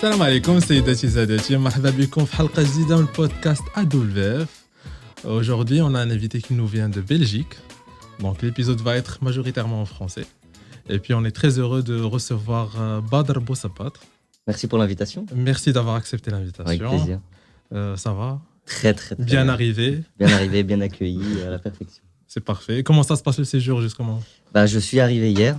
السلام عليكم سيداتي سادتي مرحبا بكم في حلقة جديدة من podcast AWF. Aujourd'hui, on a un invité qui nous vient de Belgique. Donc l'épisode va être majoritairement en français. Et puis on est très heureux de recevoir Badr Boussapatre. Merci pour l'invitation. Merci d'avoir accepté l'invitation. Avec plaisir. Ça va? Très bien arrivé. Bien accueilli à la perfection. C'est parfait. Comment ça se passe le séjour justement? Je suis arrivé hier,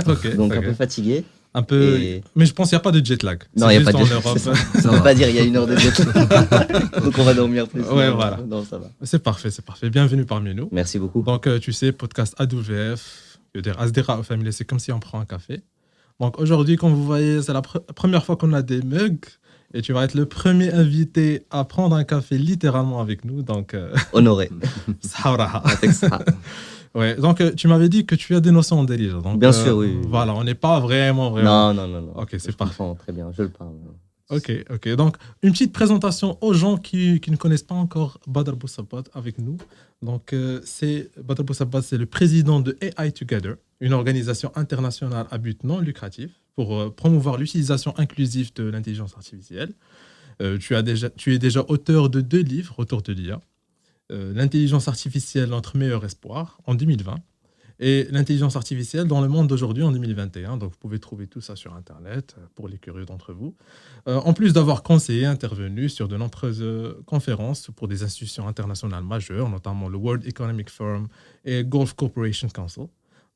donc un peu fatigué. Un peu, mais je pense qu'il n'y a pas de jet lag. Non, il n'y a pas de jet lag. Ça ne veut pas dire qu'il y a une heure de jet lag. Donc on va dormir plus. Ouais, voilà. Non, ça va. C'est parfait. Bienvenue parmi nous. Merci beaucoup. Donc, tu sais, podcast AWF, je veux dire, Asdera au Family, c'est comme si on prend un café. Donc, aujourd'hui, comme vous voyez, c'est la première fois qu'on a des mugs. Et tu vas être le premier invité à prendre un café littéralement avec nous. Donc, honoré. Sahara. Ouais, donc tu m'avais dit que tu as des notions en délire. Donc, bien sûr, oui. Voilà, on n'est pas vraiment. Non. Ok, c'est parfait. Très bien, je le parle. Ok. Donc, une petite présentation aux gens qui ne connaissent pas encore Badr Boussapatre avec nous. Donc, Badr Boussapatre, c'est le président de AI Together, une organisation internationale à but non lucratif pour promouvoir l'utilisation inclusive de l'intelligence artificielle. Tu es déjà auteur de 2 livres autour de l'IA. L'intelligence artificielle, notre meilleur espoir, en 2020, et l'intelligence artificielle dans le monde d'aujourd'hui en 2021. Donc, vous pouvez trouver tout ça sur Internet pour les curieux d'entre vous. En plus d'avoir conseillé, intervenu sur de nombreuses conférences pour des institutions internationales majeures, notamment le World Economic Forum et Gulf Cooperation Council.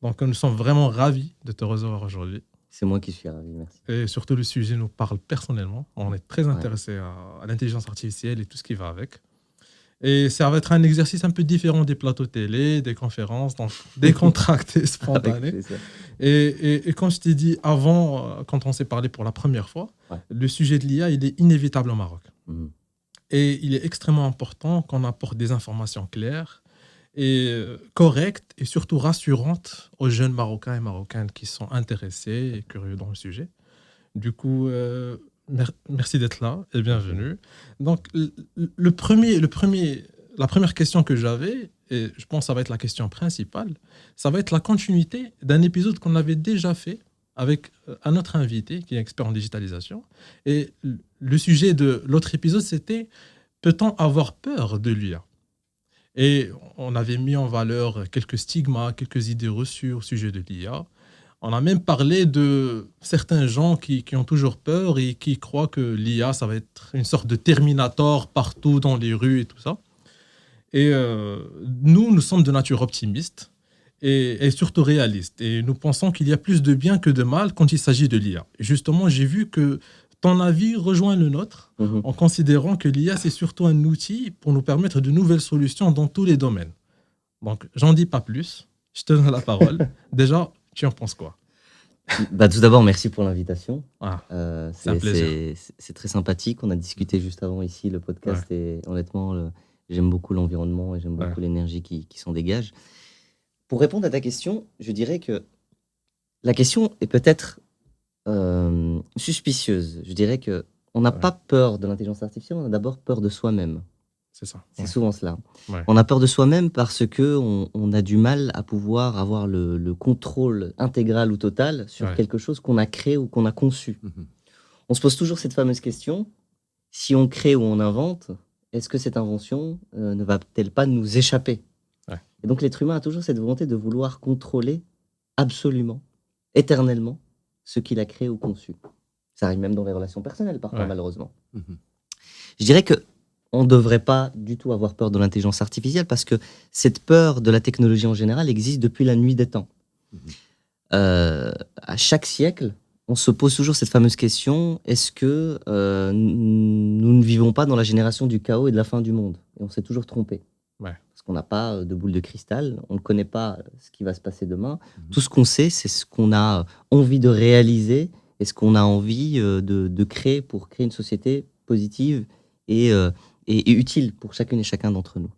Donc, nous sommes vraiment ravis de te recevoir aujourd'hui. C'est moi qui suis ravi, merci. Et surtout, le sujet nous parle personnellement. On est très intéressé à l'intelligence artificielle et tout ce qui va avec. Et ça va être un exercice un peu différent des plateaux télé, des conférences, donc décontracté, spontané. Et comme je t'ai dit avant, quand on s'est parlé pour la première fois, le sujet de l'IA, il est inévitable au Maroc. Et il est extrêmement important qu'on apporte des informations claires et correctes et surtout rassurantes aux jeunes Marocains et Marocaines qui sont intéressés et curieux dans le sujet. Du coup... merci d'être là et bienvenue. Donc, la première question que j'avais, et je pense que ça va être la question principale, ça va être la continuité d'un épisode qu'on avait déjà fait avec un autre invité qui est expert en digitalisation. Et le sujet de l'autre épisode, c'était « Peut-on avoir peur de l'IA ?» Et on avait mis en valeur quelques stigmas, quelques idées reçues au sujet de l'IA. On a même parlé de certains gens qui ont toujours peur et qui croient que l'IA, ça va être une sorte de Terminator partout dans les rues et tout ça. Et nous sommes de nature optimiste et surtout réaliste. Et nous pensons qu'il y a plus de bien que de mal quand il s'agit de l'IA. Et justement, j'ai vu que ton avis rejoint le nôtre en considérant que l'IA, c'est surtout un outil pour nous permettre de nouvelles solutions dans tous les domaines. Donc, j'en dis pas plus. Je te donne la parole. Déjà, tu en penses quoi? Tout d'abord, merci pour l'invitation. C'est un plaisir. C'est très sympathique. On a discuté juste avant ici le podcast et honnêtement, j'aime beaucoup l'environnement et j'aime beaucoup l'énergie qui s'en dégage. Pour répondre à ta question, je dirais que la question est peut-être suspicieuse. Je dirais qu'on n'a pas peur de l'intelligence artificielle, on a d'abord peur de soi-même. C'est ça. C'est souvent cela. On a peur de soi-même parce qu'on a du mal à pouvoir avoir le contrôle intégral ou total sur quelque chose qu'on a créé ou qu'on a conçu. On se pose toujours cette fameuse question, si on crée ou on invente, est-ce que cette invention ne va-t-elle pas nous échapper? Et donc l'être humain a toujours cette volonté de vouloir contrôler absolument, éternellement, ce qu'il a créé ou conçu. Ça arrive même dans les relations personnelles parfois, malheureusement. Je dirais que on ne devrait pas du tout avoir peur de l'intelligence artificielle parce que cette peur de la technologie en général existe depuis la nuit des temps. À chaque siècle, on se pose toujours cette fameuse question, est-ce que nous ne vivons pas dans la génération du chaos et de la fin du monde? Et on s'est toujours trompé. Parce qu'on n'a pas de boule de cristal, on ne connaît pas ce qui va se passer demain. Tout ce qu'on sait, c'est ce qu'on a envie de réaliser et ce qu'on a envie de créer pour créer une société positive et utile pour chacune et chacun d'entre nous.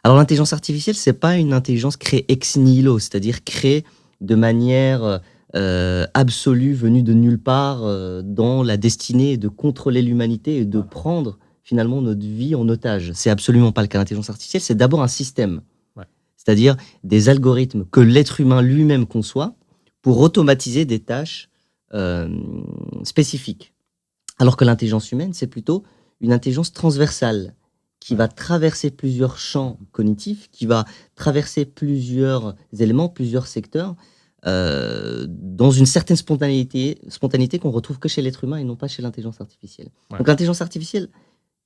Alors l'intelligence artificielle, c'est pas une intelligence créée ex nihilo, c'est-à-dire créée de manière absolue, venue de nulle part, dans la destinée de contrôler l'humanité et de prendre finalement notre vie en otage. C'est absolument pas le cas. L'intelligence artificielle, c'est d'abord un système, c'est-à-dire des algorithmes que l'être humain lui-même conçoit pour automatiser des tâches spécifiques. Alors que l'intelligence humaine, c'est plutôt une intelligence transversale qui va traverser plusieurs champs cognitifs, qui va traverser plusieurs éléments, plusieurs secteurs, dans une certaine spontanéité qu'on retrouve que chez l'être humain et non pas chez l'intelligence artificielle. Ouais. Donc l'intelligence artificielle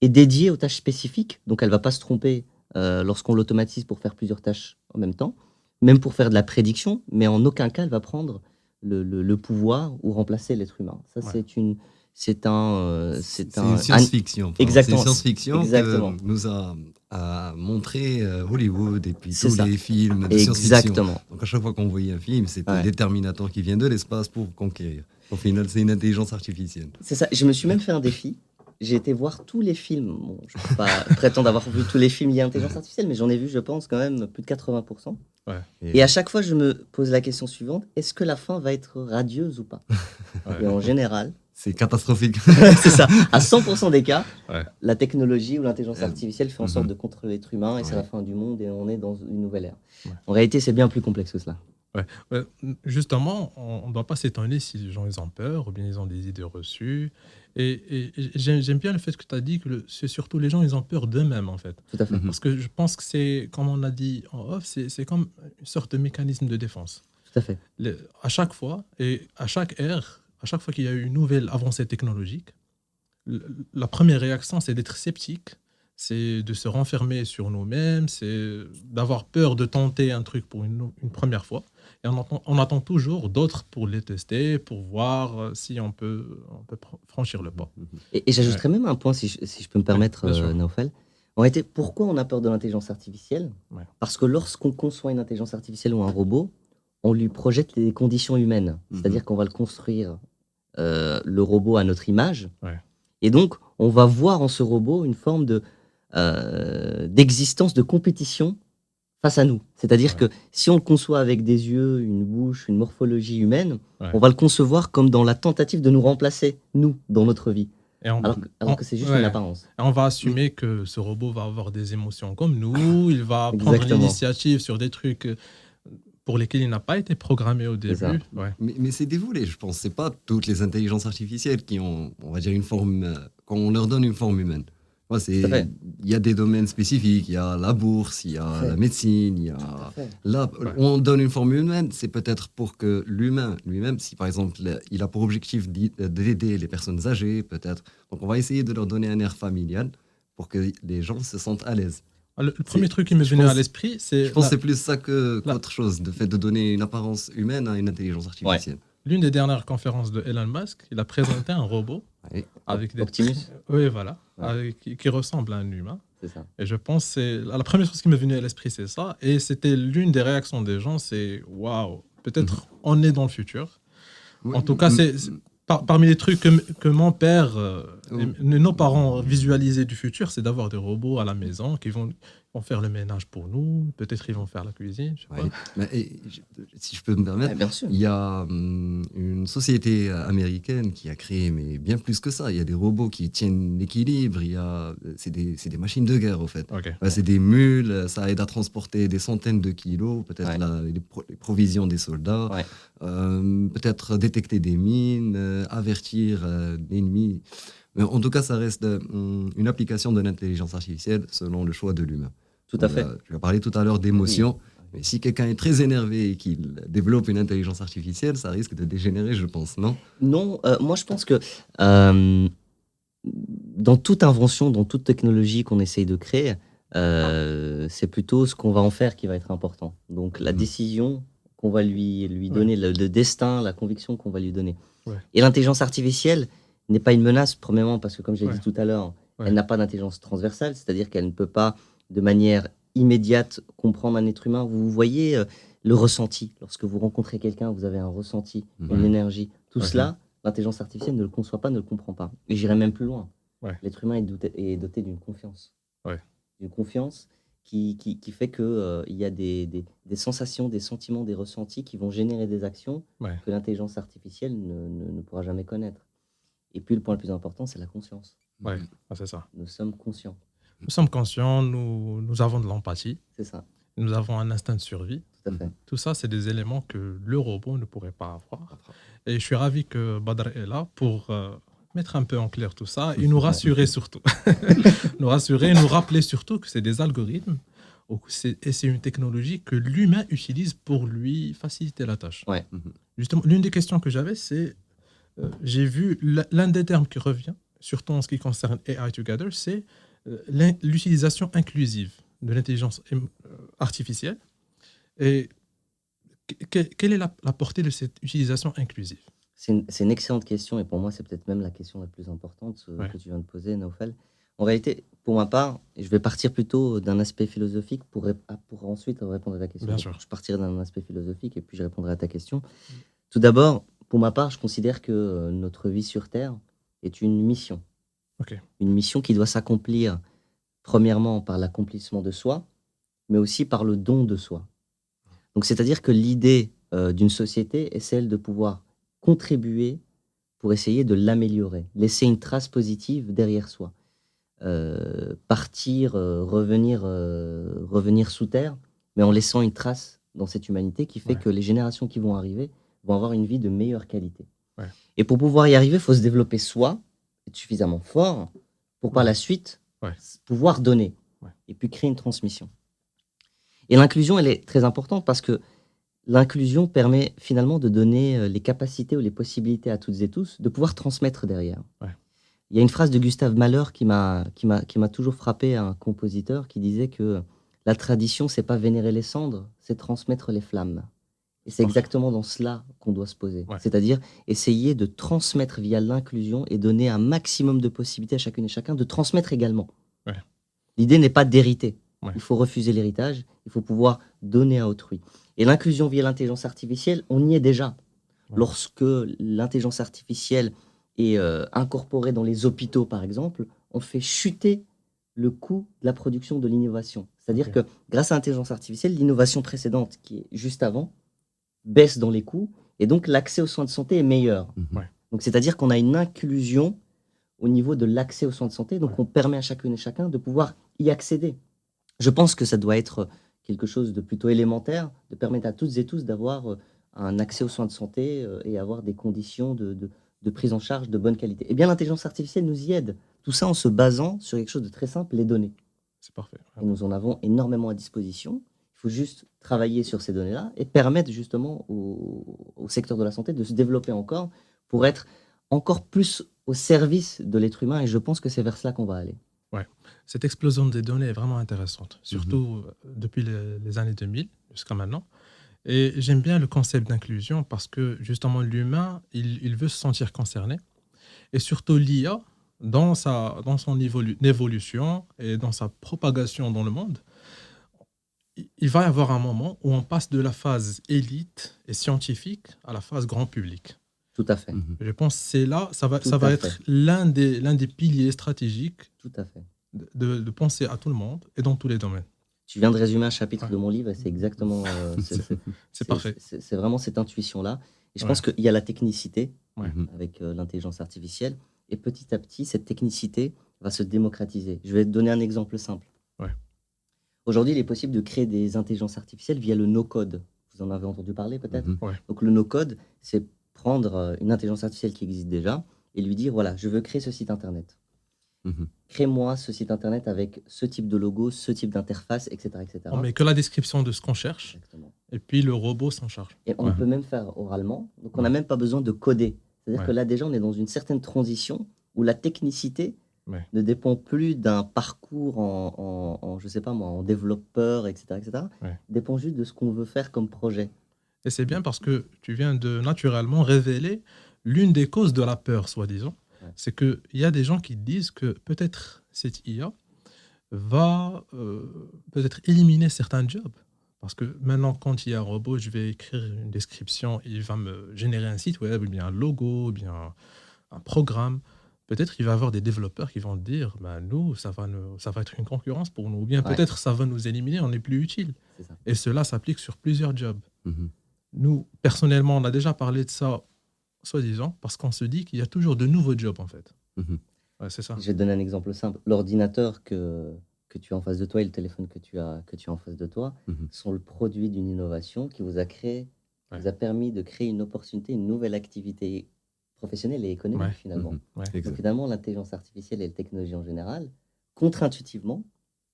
est dédiée aux tâches spécifiques, donc elle ne va pas se tromper lorsqu'on l'automatise pour faire plusieurs tâches en même temps, même pour faire de la prédiction, mais en aucun cas elle va prendre le pouvoir ou remplacer l'être humain. Ça, Ouais. c'est une science-fiction. Exactement. C'est une science-fiction Exactement. que nous a montré Hollywood et puis C'est tous ça. les films de science-fiction. Exactement. Donc à chaque fois qu'on voyait un film, c'était Ouais. des Terminators qui viennent de l'espace pour conquérir. Au final, c'est une intelligence artificielle. C'est ça. Je me suis même fait un défi. J'ai été voir tous les films. Bon, je ne peux pas prétendre avoir vu tous les films liés à l'intelligence artificielle, mais j'en ai vu, je pense, quand même plus de 80%. Ouais. Et à chaque fois, je me pose la question suivante, est-ce que la fin va être radieuse ou pas? Ouais. Et en général, C'est catastrophique. c'est ça. À 100% des cas, Ouais. la technologie ou l'intelligence artificielle fait en sorte de contrôler l'être humain et c'est Ouais. la fin du monde et on est dans une nouvelle ère. Ouais. En réalité, c'est bien plus complexe que cela. Ouais, justement, on ne doit pas s'étonner si les gens ils ont peur ou bien ils ont des idées reçues. Et j'aime bien le fait que tu as dit que c'est surtout les gens, ils ont peur d'eux-mêmes, en fait. Tout à fait. Parce que je pense que c'est, comme on a dit en off, c'est comme une sorte de mécanisme de défense. Tout à fait. À chaque fois, et à chaque ère, à chaque fois qu'il y a eu une nouvelle avancée technologique, la première réaction, c'est d'être sceptique, c'est de se renfermer sur nous-mêmes, c'est d'avoir peur de tenter un truc pour une première fois. Et on attend toujours d'autres pour les tester, pour voir si on peut franchir le pas. Et j'ajouterais même un point, si je peux me permettre, bien sûr. Naufel. En réalité, pourquoi on a peur de l'intelligence artificielle? Ouais. Parce que lorsqu'on conçoit une intelligence artificielle ou un robot, on lui projette les conditions humaines. C'est-à-dire qu'on va le construire, le robot à notre image. Ouais. Et donc, on va voir en ce robot une forme d'existence, de compétition face à nous. C'est-à-dire que si on le conçoit avec des yeux, une bouche, une morphologie humaine, on va le concevoir comme dans la tentative de nous remplacer, nous, dans notre vie. Et Alors que c'est juste une apparence. Et on va assumer que ce robot va avoir des émotions comme nous, il va prendre Exactement. l'initiative sur des trucs pour lesquels il n'a pas été programmé au début. Ouais. Mais c'est dévoilé, je pense. C'est pas toutes les intelligences artificielles qui ont, on va dire, une forme, qu'on leur donne une forme humaine. Moi, il y a des domaines spécifiques, il y a la bourse, il y a la médecine, il y a là, on donne une forme humaine, c'est peut-être pour que l'humain lui-même, si par exemple il a pour objectif d'aider les personnes âgées, peut-être, donc on va essayer de leur donner un air familial pour que les gens se sentent à l'aise. Le premier truc qui m'est venu à l'esprit, c'est... Je pense que c'est plus ça qu'autre chose, le fait de donner une apparence humaine à une intelligence artificielle. L'une des dernières conférences de Elon Musk, il a présenté un robot avec des... Optimus. Oui, voilà, qui ressemble à un humain. C'est ça. Et je pense que c'est... La première chose qui m'est venue à l'esprit, c'est ça. Et c'était l'une des réactions des gens, c'est « Waouh, peut-être on est dans le futur ». En tout cas, c'est... Parmi les trucs que mon père et nos parents visualisaient du futur, c'est d'avoir des robots à la maison qui vont faire le ménage pour nous. Peut-être ils vont faire la cuisine. Je sais pas. Mais, si je peux me permettre, il y a une société américaine qui a créé, mais bien plus que ça. Il y a des robots qui tiennent l'équilibre. C'est des machines de guerre, au fait. Okay. C'est des mules. Ça aide à transporter des centaines de kilos, peut-être les provisions des soldats. Peut-être détecter des mines, avertir l'ennemi. Mais en tout cas, ça reste une application de l'intelligence artificielle selon le choix de l'humain. Tout à fait. Je parlais tout à l'heure d'émotion, mais si quelqu'un est très énervé et qu'il développe une intelligence artificielle, ça risque de dégénérer, je pense, non? Non, moi je pense que dans toute invention, dans toute technologie qu'on essaye de créer, c'est plutôt ce qu'on va en faire qui va être important. Donc la décision qu'on va lui donner, le destin, la conviction qu'on va lui donner. Et l'intelligence artificielle n'est pas une menace, premièrement, parce que comme j'ai dit tout à l'heure, elle n'a pas d'intelligence transversale, c'est-à-dire qu'elle ne peut pas, de manière immédiate, comprendre un être humain. Vous voyez le ressenti. Lorsque vous rencontrez quelqu'un, vous avez un ressenti, une énergie. Tout cela, l'intelligence artificielle ne le conçoit pas, ne le comprend pas. Et j'irai même plus loin. L'être humain est doté d'une confiance. D'une confiance qui fait qu'il y a des sensations, des sentiments, des ressentis qui vont générer des actions que l'intelligence artificielle ne pourra jamais connaître. Et puis, le point le plus important, c'est la conscience. Oui, c'est ça. Nous sommes conscients. Nous sommes conscients, nous avons de l'empathie. C'est ça. Nous avons un instinct de survie. Tout à fait. Tout ça, c'est des éléments que le robot ne pourrait pas avoir. Et je suis ravi que Badr est là pour mettre un peu en clair tout ça et nous rassurer surtout. Nous rassurer, nous rappeler surtout que c'est des algorithmes et c'est une technologie que l'humain utilise pour lui faciliter la tâche. Ouais. Justement, l'une des questions que j'avais, c'est, j'ai vu l'un des termes qui revient, surtout en ce qui concerne AI Together, c'est l'utilisation inclusive de l'intelligence artificielle. Et quelle est la portée de cette utilisation inclusive? C'est une excellente question et pour moi, c'est peut-être même la question la plus importante que tu viens de poser, Naufel. En réalité, pour ma part, je vais partir plutôt d'un aspect philosophique pour ensuite répondre à ta question. Bien sûr. Je partirai d'un aspect philosophique et puis je répondrai à ta question. Tout d'abord, pour ma part, je considère que notre vie sur Terre est une mission. Ok. Une mission qui doit s'accomplir premièrement par l'accomplissement de soi, mais aussi par le don de soi. Donc, c'est-à-dire que l'idée d'une société est celle de pouvoir contribuer pour essayer de l'améliorer, laisser une trace positive derrière soi. Partir, revenir sous terre, mais en laissant une trace dans cette humanité qui fait que les générations qui vont arriver vont avoir une vie de meilleure qualité. Ouais. Et pour pouvoir y arriver, il faut se développer soi, être suffisamment fort pour par la suite pouvoir donner et puis créer une transmission. Et l'inclusion, elle est très importante parce que l'inclusion permet finalement de donner les capacités ou les possibilités à toutes et tous de pouvoir transmettre derrière. Ouais. Il y a une phrase de Gustave Mahler qui m'a toujours frappé, un compositeur, qui disait que la tradition, c'est pas vénérer les cendres, c'est transmettre les flammes. Et c'est exactement dans cela qu'on doit se poser. Ouais. C'est-à-dire essayer de transmettre via l'inclusion et donner un maximum de possibilités à chacune et chacun de transmettre également. Ouais. L'idée n'est pas d'hériter. Ouais. Il faut refuser l'héritage, il faut pouvoir donner à autrui. Et l'inclusion via l'intelligence artificielle, on y est déjà. Ouais. Lorsque l'intelligence artificielle est incorporée dans les hôpitaux, par exemple, on fait chuter le coût de la production de l'innovation. C'est-à-dire que grâce à l'intelligence artificielle, l'innovation précédente, qui est juste avant, baisse dans les coûts, et donc l'accès aux soins de santé est meilleur. Ouais. Donc c'est-à-dire qu'on a une inclusion au niveau de l'accès aux soins de santé, donc on permet à chacune et chacun de pouvoir y accéder. Je pense que ça doit être quelque chose de plutôt élémentaire, de permettre à toutes et tous d'avoir un accès aux soins de santé et avoir des conditions de prise en charge de bonne qualité. Eh bien, l'intelligence artificielle nous y aide. Tout ça en se basant sur quelque chose de très simple, les données. C'est parfait. Et nous en avons énormément à disposition. Il faut juste travailler sur ces données-là et permettre justement au secteur de la santé de se développer encore pour être encore plus au service de l'être humain. Et je pense que c'est vers cela qu'on va aller. Ouais. Cette explosion des données est vraiment intéressante, surtout depuis les années 2000 jusqu'à maintenant. Et j'aime bien le concept d'inclusion parce que justement l'humain, il veut se sentir concerné. Et surtout l'IA, dans son évolution et dans sa propagation dans le monde, il va y avoir un moment où on passe de la phase élite et scientifique à la phase grand public. Tout à fait. Je pense que c'est là, ça va être l'un des piliers stratégiques. Tout à fait. De penser à tout le monde et dans tous les domaines. Tu viens de résumer un chapitre de mon livre et c'est exactement... c'est parfait. C'est vraiment cette intuition-là. Et je pense qu'il y a la technicité avec l'intelligence artificielle. Et petit à petit, cette technicité va se démocratiser. Je vais te donner un exemple simple. Aujourd'hui, il est possible de créer des intelligences artificielles via le no-code. Vous en avez entendu parler peut-être. Donc le no-code, c'est prendre une intelligence artificielle qui existe déjà et lui dire, voilà, je veux créer ce site internet. Crée-moi ce site internet avec ce type de logo, ce type d'interface, etc., etc. On met que la description de ce qu'on cherche. Exactement. Et puis le robot s'en charge. Et on peut même faire oralement, donc on n'a même pas besoin de coder. C'est-à-dire que là déjà on est dans une certaine transition où la technicité ne dépend plus d'un parcours je sais pas moi, en développeur, etc., etc. Dépend juste de ce qu'on veut faire comme projet. Et c'est bien parce que tu viens de naturellement révéler l'une des causes de la peur, soi-disant. C'est qu'il y a des gens qui disent que peut-être cette IA va peut-être éliminer certains jobs. Parce que maintenant, quand il y a un robot, je vais écrire une description, il va me générer un site web, ou bien un logo, ou bien un programme. Peut-être qu'il va y avoir des développeurs qui vont dire nous, ça va être une concurrence pour nous. Ou bien peut-être ça va nous éliminer, on n'est plus utile. Et cela s'applique sur plusieurs jobs. Nous, personnellement, on a déjà parlé de ça, soi-disant, parce qu'on se dit qu'il y a toujours de nouveaux jobs, en fait. C'est ça. Je vais te donner un exemple simple. L'ordinateur que tu as en face de toi et le téléphone que tu as en face de toi sont le produit d'une innovation qui vous a permis de créer une opportunité, une nouvelle activité professionnelle et économique finalement. Donc finalement, l'intelligence artificielle et la technologie en général, contre-intuitivement,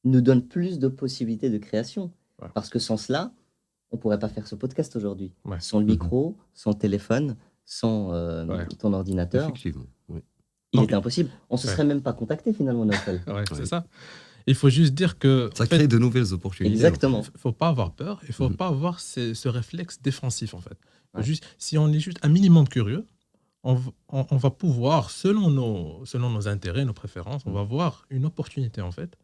nous donnent plus de possibilités de création. Parce que sans cela, on ne pourrait pas faire ce podcast aujourd'hui. Sans le micro, sans le téléphone, sans ton ordinateur. Effectivement. Il était impossible. On ne se serait même pas contacté finalement, Naufel. C'est ça. Il faut juste dire que... Ça crée de nouvelles opportunités. Exactement. Il ne faut pas avoir peur. Il ne faut pas avoir ce réflexe défensif, en fait. Juste, si on est juste un minimum curieux, on va pouvoir, selon nos intérêts, nos préférences, on va voir une opportunité, en fait.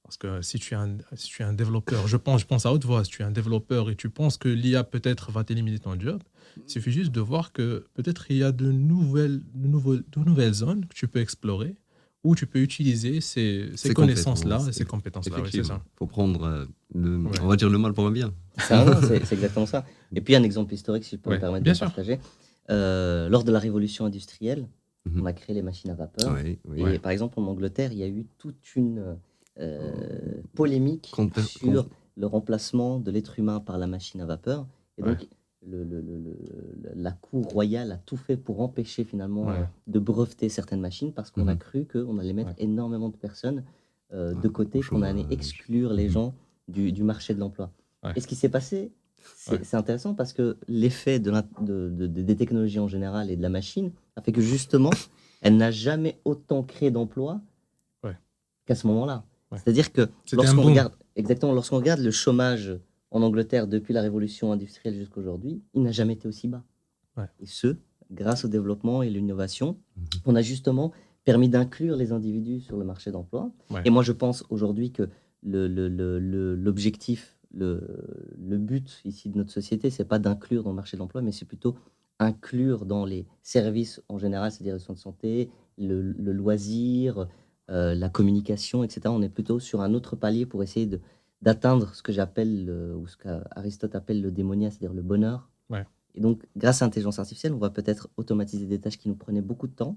Parce que si tu es un développeur, je pense à haute voix, si tu es un développeur et tu penses que l'IA peut-être va t'éliminer ton job, il suffit juste de voir que peut-être il y a de nouvelles zones que tu peux explorer, où tu peux utiliser ces connaissances-là et ces compétences-là. Il faut prendre, on va dire, le mal pour un bien. C'est exactement ça. Et puis un exemple historique, si je peux me permettre de partager. Lors de la révolution industrielle, on a créé les machines à vapeur. Et par exemple, en Angleterre, il y a eu toute une polémique sur le remplacement de l'être humain par la machine à vapeur. Et donc, la cour royale a tout fait pour empêcher finalement de breveter certaines machines parce qu'on a cru qu'on allait mettre énormément de personnes de côté, qu'on allait exclure les gens du marché de l'emploi. Et ce qui s'est passé, c'est intéressant parce que l'effet des technologies en général et de la machine a fait que justement, elle n'a jamais autant créé d'emplois qu'à ce moment-là. C'est-à-dire que lorsqu'on regarde le chômage en Angleterre depuis la révolution industrielle jusqu'à aujourd'hui, il n'a jamais été aussi bas. Et ce, grâce au développement et l'innovation, on a justement permis d'inclure les individus sur le marché d'emploi. Et moi, je pense aujourd'hui que l'objectif, le but ici de notre société, c'est pas d'inclure dans le marché de l'emploi, mais c'est plutôt inclure dans les services en général, c'est-à-dire les soins de santé, le loisir, la communication, etc. On est plutôt sur un autre palier pour essayer d'atteindre ce que j'appelle, ou ce qu'Aristote appelle le démonia, c'est-à-dire le bonheur. Et donc, grâce à l'intelligence artificielle, on va peut-être automatiser des tâches qui nous prenaient beaucoup de temps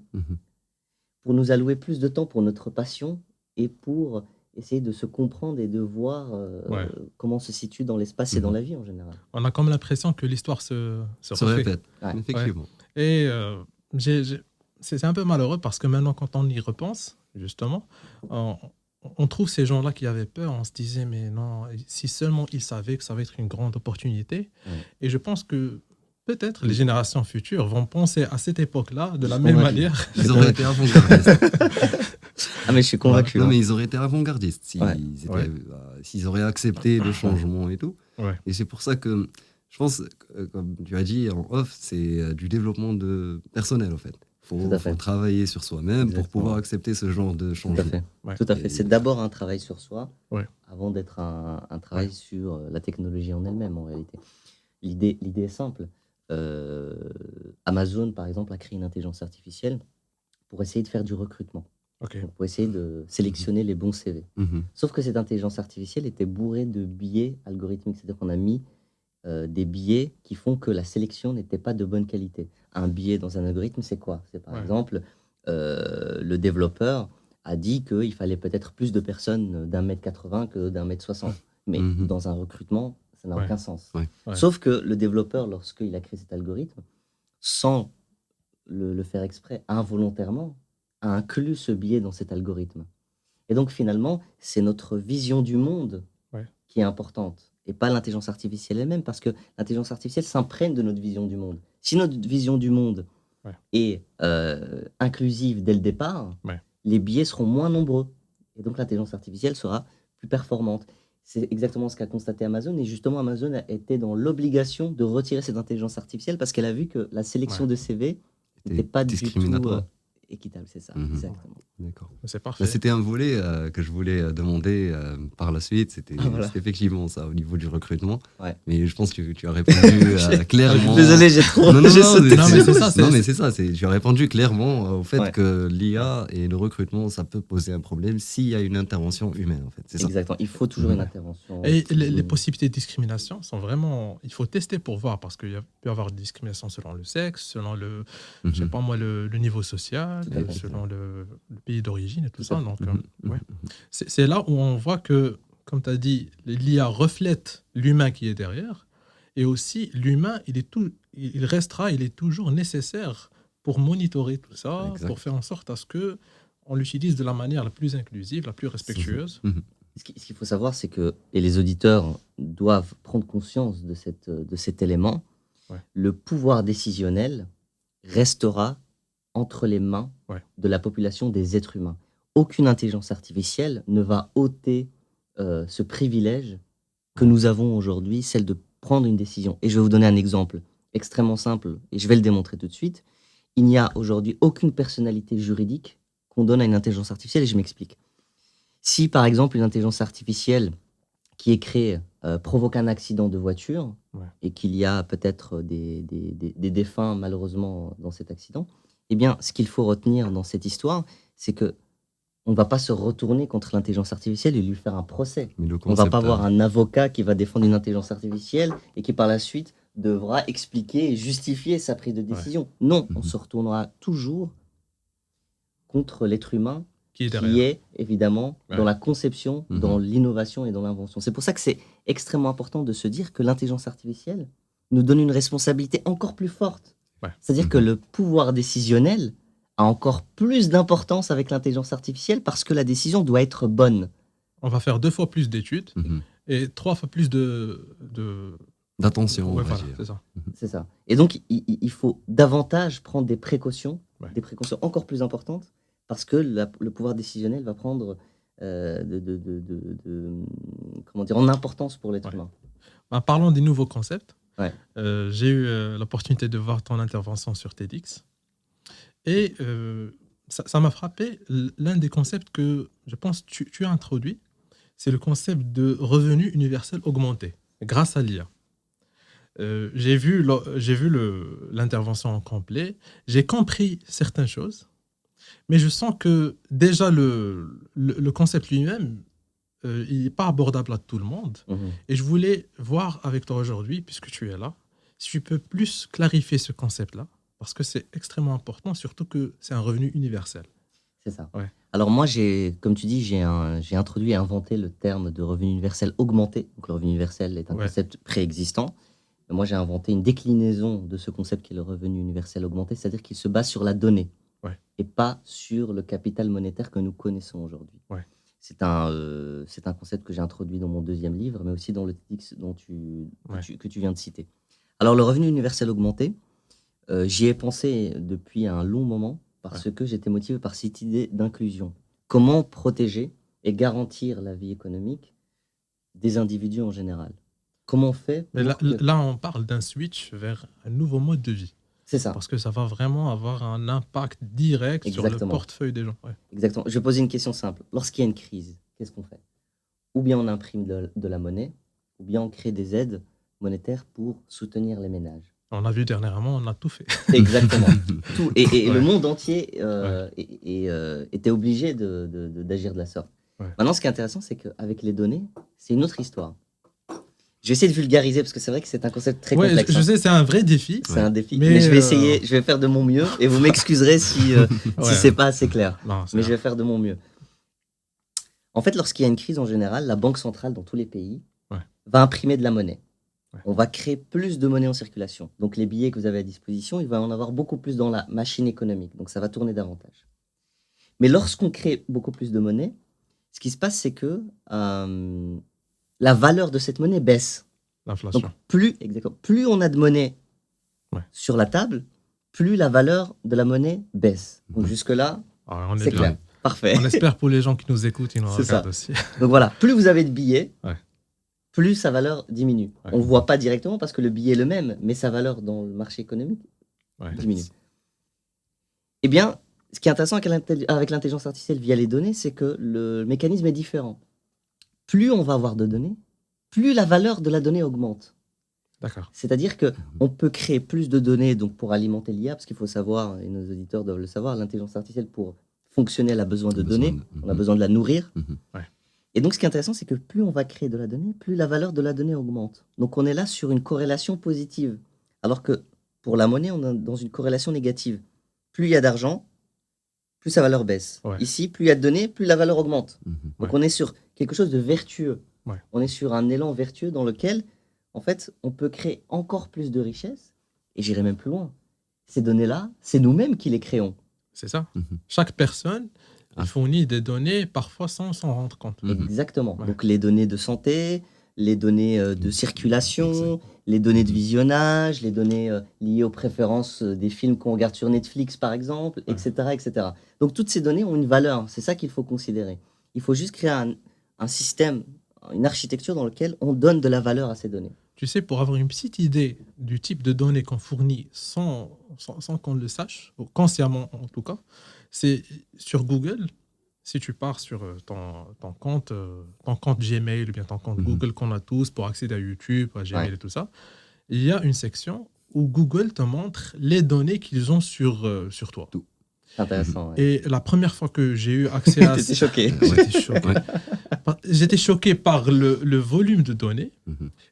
pour nous allouer plus de temps pour notre passion et pour essayer de se comprendre et de voir comment on se situe dans l'espace et dans la vie en général. On a comme l'impression que l'histoire se répète. Effectivement. Et c'est un peu malheureux parce que maintenant, quand on y repense, justement, on trouve ces gens-là qui avaient peur, on se disait, mais non, si seulement ils savaient que ça va être une grande opportunité. Et je pense que peut-être les générations futures vont penser à cette époque-là de la même manière. Ils auraient été avant-gardistes. Mais je suis convaincu. Non, mais ils auraient été avant-gardistes s'ils auraient accepté le changement et tout. Et c'est pour ça que je pense, comme tu as dit en off, c'est du développement personnel en fait. Il faut travailler sur soi-même pour pouvoir accepter ce genre de changement. Tout à fait. C'est d'abord un travail sur soi avant d'être un travail sur la technologie en elle-même, en réalité. L'idée est simple. Amazon, par exemple, a créé une intelligence artificielle pour essayer de faire du recrutement. Pour essayer de sélectionner les bons CV. Sauf que cette intelligence artificielle était bourrée de biais algorithmiques. C'est-à-dire qu'on a mis des biais qui font que la sélection n'était pas de bonne qualité. Un biais dans un algorithme, c'est quoi? C'est par exemple, le développeur a dit qu'il fallait peut-être plus de personnes d'1m80 que d'1m60. Mais dans un recrutement, ça n'a aucun sens. Sauf que le développeur, lorsqu'il a créé cet algorithme, sans le faire exprès, involontairement, a inclus ce biais dans cet algorithme. Et donc finalement, c'est notre vision du monde qui est importante. Et pas l'intelligence artificielle elle-même, parce que l'intelligence artificielle s'imprègne de notre vision du monde. Si notre vision du monde est inclusive dès le départ, les biais seront moins nombreux. Et donc l'intelligence artificielle sera plus performante. C'est exactement ce qu'a constaté Amazon. Et justement, Amazon a été dans l'obligation de retirer cette intelligence artificielle parce qu'elle a vu que la sélection de CV n'était pas du tout équitable. C'est ça, exactement. D'accord. C'est parfait. C'était un volet que je voulais demander par la suite. C'était effectivement ça, au niveau du recrutement. Mais je pense que tu as répondu clairement. Désolé, j'ai trop... Non, mais c'est ça. C'est tu as répondu clairement au fait que l'IA et le recrutement, ça peut poser un problème s'il y a une intervention humaine, en fait. C'est exactement. Il faut toujours une intervention. Et les possibilités de discrimination sont vraiment... Il faut tester pour voir, parce qu'il peut y avoir des discriminations selon le sexe, selon le, je sais pas moi, le niveau social, selon le pays d'origine et tout ça. Donc, c'est là où on voit que, comme tu as dit, l'IA reflète l'humain qui est derrière. Et aussi, l'humain, il est toujours nécessaire pour monitorer tout ça, Exact. pour faire en sorte à ce qu'on l'utilise de la manière la plus inclusive, la plus respectueuse. Ce qu'il faut savoir, c'est que, et les auditeurs doivent prendre conscience de cet élément, le pouvoir décisionnel restera entre les mains de la population des êtres humains. Aucune intelligence artificielle ne va ôter ce privilège que nous avons aujourd'hui, celle de prendre une décision. Et je vais vous donner un exemple extrêmement simple, et je vais le démontrer tout de suite. Il n'y a aujourd'hui aucune personnalité juridique qu'on donne à une intelligence artificielle, et je m'explique. Si, par exemple, une intelligence artificielle qui est créée provoque un accident de voiture, et qu'il y a peut-être des défunts, malheureusement, dans cet accident, eh bien, ce qu'il faut retenir dans cette histoire, c'est que on ne va pas se retourner contre l'intelligence artificielle et lui faire un procès. On ne va pas avoir un avocat qui va défendre une intelligence artificielle et qui, par la suite, devra expliquer et justifier sa prise de décision. Non, on se retournera toujours contre l'être humain qui est évidemment dans la conception, dans l'innovation et dans l'invention. C'est pour ça que c'est extrêmement important de se dire que l'intelligence artificielle nous donne une responsabilité encore plus forte. C'est-à-dire que le pouvoir décisionnel a encore plus d'importance avec l'intelligence artificielle parce que la décision doit être bonne. On va faire 2 fois plus d'études et 3 fois plus d'attention. C'est ça. Et donc, il faut davantage prendre des précautions encore plus importantes parce que le pouvoir décisionnel va prendre en importance pour l'être humain. En parlant des nouveaux concepts, j'ai eu l'opportunité de voir ton intervention sur TEDx. Et ça m'a frappé, l'un des concepts que je pense tu as introduit, c'est le concept de revenu universel augmenté, grâce à l'IA. J'ai vu l'intervention en complet, j'ai compris certaines choses, mais je sens que déjà le concept lui-même, il n'est pas abordable à tout le monde. Et je voulais voir avec toi aujourd'hui, puisque tu es là, si tu peux plus clarifier ce concept-là, parce que c'est extrêmement important, surtout que c'est un revenu universel. C'est ça. Alors moi, comme tu dis, j'ai introduit et inventé le terme de revenu universel augmenté. Donc le revenu universel est un concept préexistant. Moi, j'ai inventé une déclinaison de ce concept qui est le revenu universel augmenté, c'est-à-dire qu'il se base sur la donnée et pas sur le capital monétaire que nous connaissons aujourd'hui. C'est un concept que j'ai introduit dans mon 2e livre, mais aussi dans le TEDx que tu viens de citer. Alors le revenu universel augmenté, j'y ai pensé depuis un long moment parce que j'étais motivé par cette idée d'inclusion. Comment protéger et garantir la vie économique des individus en général? Comment on fait là, on parle d'un switch vers un nouveau mode de vie. C'est ça. Parce que ça va vraiment avoir un impact direct sur le portefeuille des gens. Exactement. Je vais poser une question simple. Lorsqu'il y a une crise, qu'est-ce qu'on fait? Ou bien on imprime de la monnaie, ou bien on crée des aides monétaires pour soutenir les ménages. On a vu dernièrement, on a tout fait. Exactement. Tout. Et le monde entier était obligé d'agir de la sorte. Maintenant, ce qui est intéressant, c'est qu'avec les données, c'est une autre histoire. Je vais essayer de vulgariser parce que c'est vrai que c'est un concept très complexe. Je sais, c'est un vrai défi. C'est un défi. Mais je vais essayer, je vais faire de mon mieux et vous m'excuserez si c'est pas assez clair. Non, mais je vais faire de mon mieux. En fait, lorsqu'il y a une crise en général, la banque centrale dans tous les pays va imprimer de la monnaie. On va créer plus de monnaie en circulation. Donc les billets que vous avez à disposition, il va en avoir beaucoup plus dans la machine économique. Donc ça va tourner davantage. Mais lorsqu'on crée beaucoup plus de monnaie, ce qui se passe, c'est que la valeur de cette monnaie baisse. L'inflation. Donc plus on a de monnaie sur la table, plus la valeur de la monnaie baisse. Donc jusque-là, c'est clair. Parfait. On espère pour les gens qui nous écoutent, ils nous regardent aussi. Donc voilà, plus vous avez de billets, plus sa valeur diminue. On ne le voit pas directement parce que le billet est le même, mais sa valeur dans le marché économique diminue. Eh bien, ce qui est intéressant avec l'intelligence artificielle via les données, c'est que le mécanisme est différent. Plus on va avoir de données, plus la valeur de la donnée augmente. D'accord. C'est-à-dire qu'on peut créer plus de données donc pour alimenter l'IA, parce qu'il faut savoir, et nos auditeurs doivent le savoir, l'intelligence artificielle, pour fonctionner, elle a besoin de données, on a besoin de la nourrir. Et donc, ce qui est intéressant, c'est que plus on va créer de la donnée, plus la valeur de la donnée augmente. Donc, on est là sur une corrélation positive. Alors que pour la monnaie, on est dans une corrélation négative. Plus il y a d'argent, plus sa valeur baisse. Ici, plus il y a de données, plus la valeur augmente. Donc, on est sur quelque chose de vertueux. On est sur un élan vertueux dans lequel, en fait, on peut créer encore plus de richesses. Et j'irai même plus loin. ces données-là, c'est nous-mêmes qui les créons. C'est ça. Chaque personne fournit des données parfois sans s'en rendre compte. Exactement. Donc les données de santé, les données de circulation, les données de visionnage, les données liées aux préférences des films qu'on regarde sur Netflix par exemple, etc., etc. Donc toutes ces données ont une valeur, c'est ça qu'il faut considérer. Il faut juste créer un système, une architecture dans laquelle on donne de la valeur à ces données. Tu sais, pour avoir une petite idée du type de données qu'on fournit sans qu'on le sache, ou consciemment en tout cas, c'est sur Google. Si tu pars sur ton compte Gmail ou bien ton compte Google qu'on a tous pour accéder à YouTube, à Gmail et tout ça, il y a une section où Google te montre les données qu'ils ont sur toi. Tout. Intéressant. Et la première fois que j'ai eu accès à T'étais choqué. J'étais choqué par le volume de données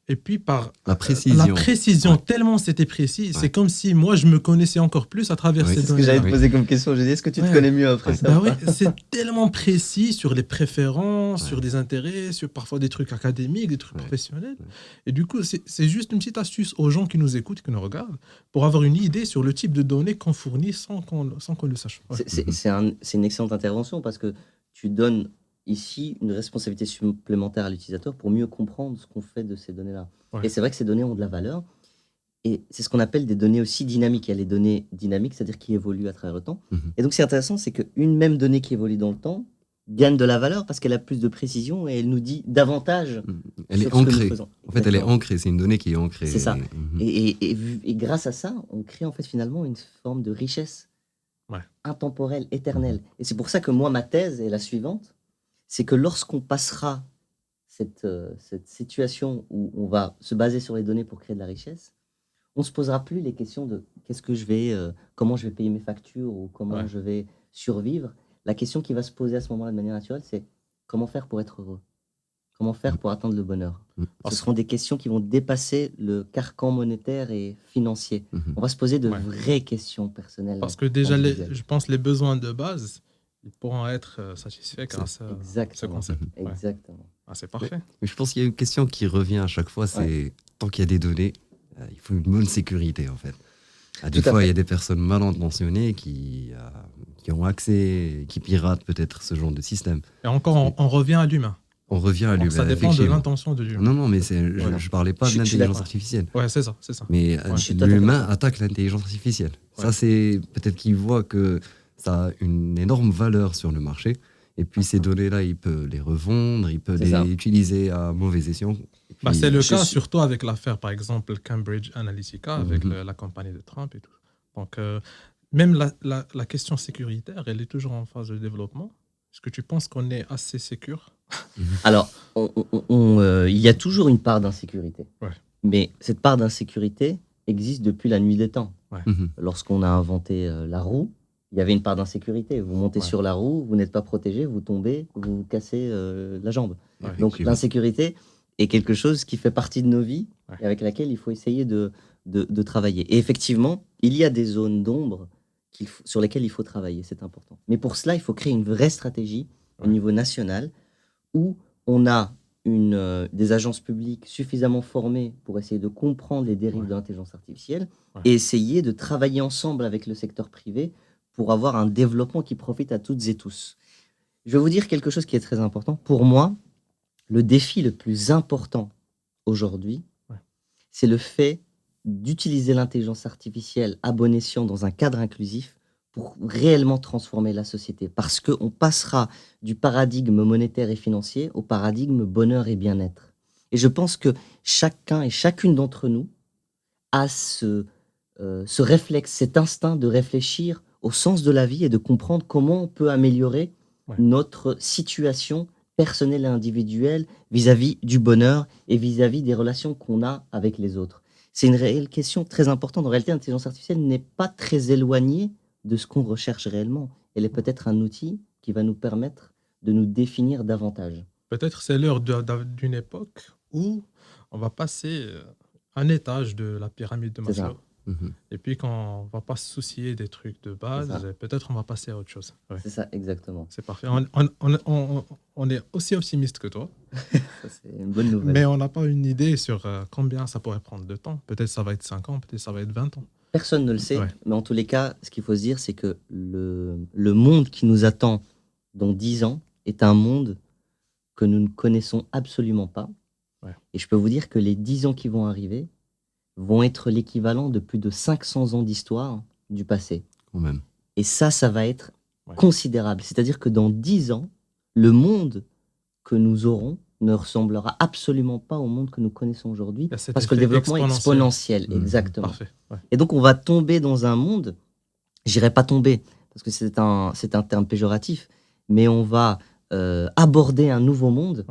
et puis par la précision. Tellement c'était précis. C'est comme si moi, je me connaissais encore plus à travers ces données. C'est ce que j'allais te poser comme question. J'ai dit, est-ce que tu te connais mieux après ça c'est tellement précis sur les préférences, sur des intérêts, sur parfois des trucs académiques, des trucs professionnels. Et du coup, c'est juste une petite astuce aux gens qui nous écoutent, qui nous regardent, pour avoir une idée sur le type de données qu'on fournit sans qu'on le sache. C'est une excellente intervention parce que tu donnes ici une responsabilité supplémentaire à l'utilisateur pour mieux comprendre ce qu'on fait de ces données-là. Et c'est vrai que ces données ont de la valeur. Et c'est ce qu'on appelle des données aussi dynamiques. Il y a les données dynamiques, c'est-à-dire qui évoluent à travers le temps. Et donc, c'est intéressant, c'est qu'une même donnée qui évolue dans le temps gagne de la valeur parce qu'elle a plus de précision et elle nous dit davantage. Elle est ancrée. En fait, elle est ancrée. C'est une donnée qui est ancrée. C'est ça. Et grâce à ça, on crée en fait finalement une forme de richesse intemporelle, éternelle. Et c'est pour ça que moi, ma thèse est la suivante. C'est que lorsqu'on passera cette situation où on va se baser sur les données pour créer de la richesse, on ne se posera plus les questions de comment je vais payer mes factures ou comment je vais survivre. La question qui va se poser à ce moment-là de manière naturelle, c'est comment faire pour être heureux ? Comment faire pour atteindre le bonheur ? Ce seront des questions qui vont dépasser le carcan monétaire et financier. On va se poser de vraies questions personnelles. Parce que déjà, je pense les besoins de base, ils pourront être satisfaits grâce à ce concept. Exactement. C'est parfait. Mais je pense qu'il y a une question qui revient à chaque fois, c'est tant qu'il y a des données, il faut une bonne sécurité en fait. Des fois, il y a des personnes mal intentionnées qui ont accès, qui piratent peut-être ce genre de système. Et encore, on revient à l'humain. On revient à l'humain. Ça dépend de l'intention de l'humain. Non, mais je ne parlais pas de l'intelligence artificielle. Ouais, c'est ça. Mais l'humain attaque l'intelligence artificielle. Ça, c'est peut-être qu'il voit que ça a une énorme valeur sur le marché. Et puis, ces données-là, il peut les revendre, il peut les utiliser à mauvais escient. Puis, c'est le cas surtout avec l'affaire, par exemple, Cambridge Analytica, avec la campagne de Trump et tout. Donc, même la question sécuritaire, elle est toujours en phase de développement. Est-ce que tu penses qu'on est assez sécure ? Alors, il y a toujours une part d'insécurité. Mais cette part d'insécurité existe depuis la nuit des temps. Lorsqu'on a inventé la roue, il y avait une part d'insécurité. Vous montez sur la roue, vous n'êtes pas protégé, vous tombez, vous vous cassez la jambe. Donc l'insécurité est quelque chose qui fait partie de nos vies et avec laquelle il faut essayer de travailler. Et effectivement, il y a des zones d'ombre sur lesquelles il faut travailler, c'est important. Mais pour cela, il faut créer une vraie stratégie au niveau national où on a des agences publiques suffisamment formées pour essayer de comprendre les dérives de l'intelligence artificielle et essayer de travailler ensemble avec le secteur privé pour avoir un développement qui profite à toutes et tous. Je vais vous dire quelque chose qui est très important. Pour moi, le défi le plus important aujourd'hui, c'est le fait d'utiliser l'intelligence artificielle à bon escient dans un cadre inclusif pour réellement transformer la société. Parce qu'on passera du paradigme monétaire et financier au paradigme bonheur et bien-être. Et je pense que chacun et chacune d'entre nous a ce réflexe, cet instinct de réfléchir au sens de la vie et de comprendre comment on peut améliorer notre situation personnelle et individuelle vis-à-vis du bonheur et vis-à-vis des relations qu'on a avec les autres. C'est une réelle question très importante. En réalité, l'intelligence artificielle n'est pas très éloignée de ce qu'on recherche réellement. Elle est peut-être un outil qui va nous permettre de nous définir davantage. Peut-être c'est l'heure d'une époque où on va passer un étage de la pyramide de Maslow. Et puis quand on va pas se soucier des trucs de base, peut-être on va passer à autre chose. C'est ça, exactement. C'est parfait. On est aussi optimiste que toi. Ça, c'est une bonne nouvelle. Mais on n'a pas une idée sur combien ça pourrait prendre de temps. Peut-être ça va être 5 ans, peut-être ça va être 20 ans. Personne ne le sait, mais en tous les cas, ce qu'il faut se dire, c'est que le monde qui nous attend dans 10 ans est un monde que nous ne connaissons absolument pas. Ouais. Et je peux vous dire que les 10 ans qui vont arriver vont être l'équivalent de plus de 500 ans d'histoire du passé. Quand même. Et ça va être considérable. C'est-à-dire que dans 10 ans, le monde que nous aurons ne ressemblera absolument pas au monde que nous connaissons aujourd'hui, parce que le développement est exponentiel. Exactement. Parfait. Ouais. Et donc, on va tomber dans un monde, j'irai pas tomber, parce que c'est un terme péjoratif, mais on va aborder un nouveau monde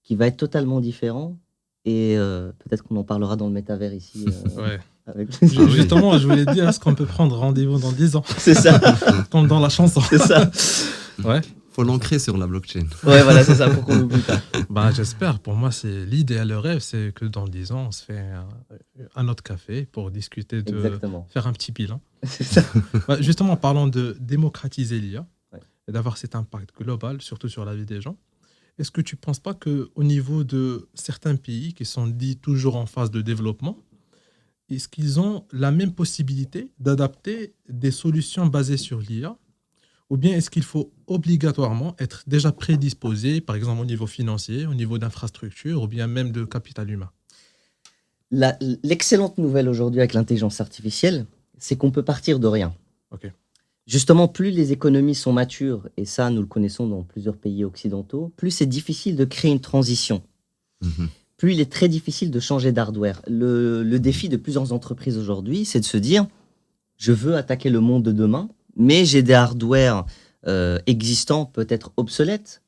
qui va être totalement différent, et peut-être qu'on en parlera dans le métavers ici. Justement, je voulais dire, est-ce qu'on peut prendre rendez-vous dans 10 ans? C'est ça. Comme dans la chanson. C'est ça. Ouais. Faut l'ancrer sur la blockchain. Ouais, voilà, c'est ça, pour qu'on n'oublie pas. Bah, j'espère. Pour moi, c'est l'idéal, le rêve, c'est que dans 10 ans, on se fait un autre café pour discuter faire un petit bilan. C'est ça. Bah, justement, en parlant de démocratiser l'IA et d'avoir cet impact global, surtout sur la vie des gens, est-ce que tu ne penses pas qu'au niveau de certains pays qui sont dits toujours en phase de développement, est-ce qu'ils ont la même possibilité d'adapter des solutions basées sur l'IA? Ou bien est-ce qu'il faut obligatoirement être déjà prédisposé, par exemple au niveau financier, au niveau d'infrastructure, ou bien même de capital humain? L'excellente nouvelle aujourd'hui avec l'intelligence artificielle, c'est qu'on peut partir de rien. Okay. Justement, plus les économies sont matures, et ça, nous le connaissons dans plusieurs pays occidentaux, plus c'est difficile de créer une transition. Plus il est très difficile de changer d'hardware. Le défi de plusieurs entreprises aujourd'hui, c'est de se dire, je veux attaquer le monde de demain, mais j'ai des hardware existants, peut-être obsolètes,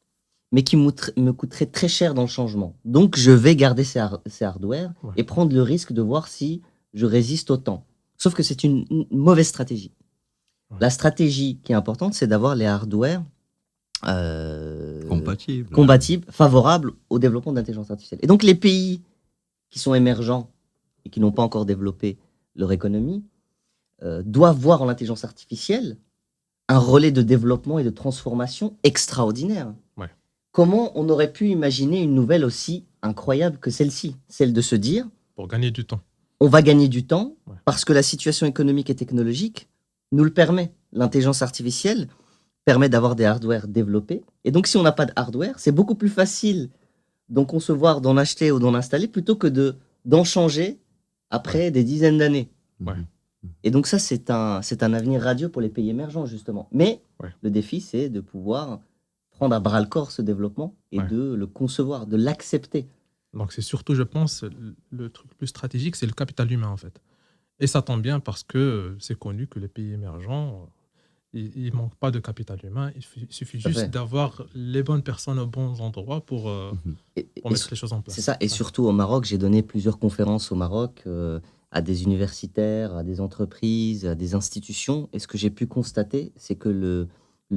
mais qui me coûteraient très cher dans le changement. Donc, je vais garder ces hardware et prendre le risque de voir si je résiste au temps. Sauf que c'est une mauvaise stratégie. La stratégie qui est importante, c'est d'avoir les hardware compatibles, favorables au développement de l'intelligence artificielle. Et donc, les pays qui sont émergents et qui n'ont pas encore développé leur économie doivent voir en l'intelligence artificielle un relais de développement et de transformation extraordinaire. Ouais. Comment on aurait pu imaginer une nouvelle aussi incroyable que celle-ci? Celle de se dire... Pour gagner du temps. On va gagner du temps parce que la situation économique et technologique nous le permet. L'intelligence artificielle permet d'avoir des hardware développés. Et donc, si on n'a pas de hardware, c'est beaucoup plus facile d'en concevoir, d'en acheter ou d'en installer plutôt que d'en changer après des dizaines d'années. Ouais. Et donc ça, c'est un avenir radieux pour les pays émergents, justement. Mais le défi, c'est de pouvoir prendre à bras-le-corps ce développement et de le concevoir, de l'accepter. Donc c'est surtout, je pense, le truc le plus stratégique, c'est le capital humain, en fait. Et ça tombe bien parce que c'est connu que les pays émergents, il ne manque pas de capital humain. Il suffit juste d'avoir les bonnes personnes aux bons endroits pour mettre les choses en place. C'est ça. Et surtout au Maroc, j'ai donné plusieurs conférences au Maroc à des universitaires, à des entreprises, à des institutions. Et ce que j'ai pu constater, c'est que le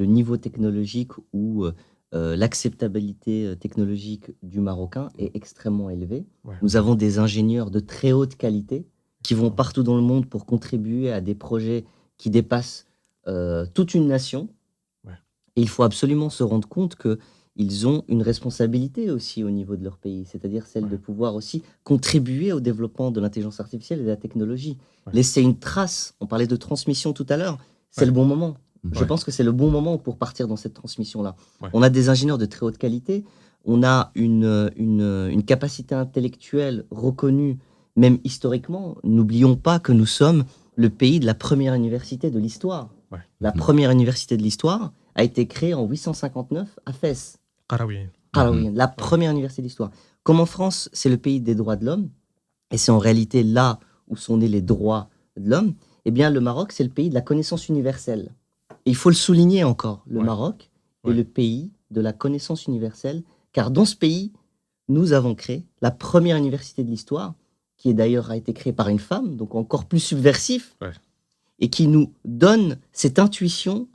niveau technologique ou l'acceptabilité technologique du Marocain est extrêmement élevé. Ouais. Nous avons des ingénieurs de très haute qualité qui vont partout dans le monde pour contribuer à des projets qui dépassent toute une nation. Ouais. Et il faut absolument se rendre compte qu'ils ont une responsabilité aussi au niveau de leur pays, c'est-à-dire celle de pouvoir aussi contribuer au développement de l'intelligence artificielle et de la technologie. Ouais. Laisser une trace, on parlait de transmission tout à l'heure, c'est le bon moment. Je pense que c'est le bon moment pour partir dans cette transmission-là. Ouais. On a des ingénieurs de très haute qualité, on a une capacité intellectuelle reconnue, même historiquement. N'oublions pas que nous sommes le pays de la première université de l'histoire. Ouais. La première université de l'histoire a été créée en 859 à Fès. Qarawiyyin, la première université de l'histoire. Comme en France, c'est le pays des droits de l'homme, et c'est en réalité là où sont nés les droits de l'homme, eh bien le Maroc, c'est le pays de la connaissance universelle. Et il faut le souligner encore, le Maroc est le pays de la connaissance universelle, car dans ce pays, nous avons créé la première université de l'histoire, qui d'ailleurs a été créée par une femme, donc encore plus subversif, et qui nous donne cette intuition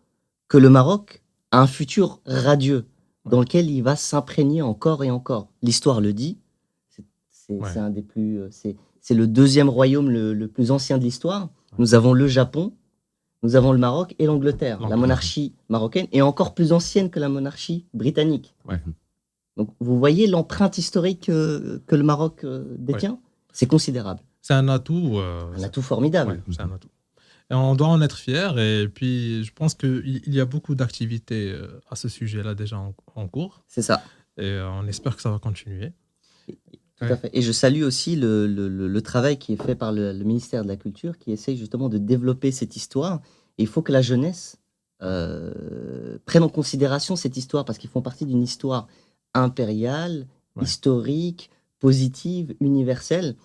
que le Maroc a un futur radieux, dans lequel il va s'imprégner encore et encore. L'histoire le dit, c'est un des plus, c'est le deuxième royaume le plus ancien de l'histoire. Nous avons le Japon, nous avons le Maroc et l'Angleterre. La monarchie marocaine est encore plus ancienne que la monarchie britannique. Ouais. Donc, vous voyez l'empreinte historique que le Maroc détient, c'est considérable. C'est un atout. Un atout formidable. C'est un atout. Et on doit en être fier. Et puis, je pense qu'il y a beaucoup d'activités à ce sujet-là déjà en cours. C'est ça. Et on espère que ça va continuer. Tout à fait. Et je salue aussi le travail qui est fait par le ministère de la Culture, qui essaye justement de développer cette histoire. Et il faut que la jeunesse prenne en considération cette histoire, parce qu'ils font partie d'une histoire impériale, historique, positive, universelle.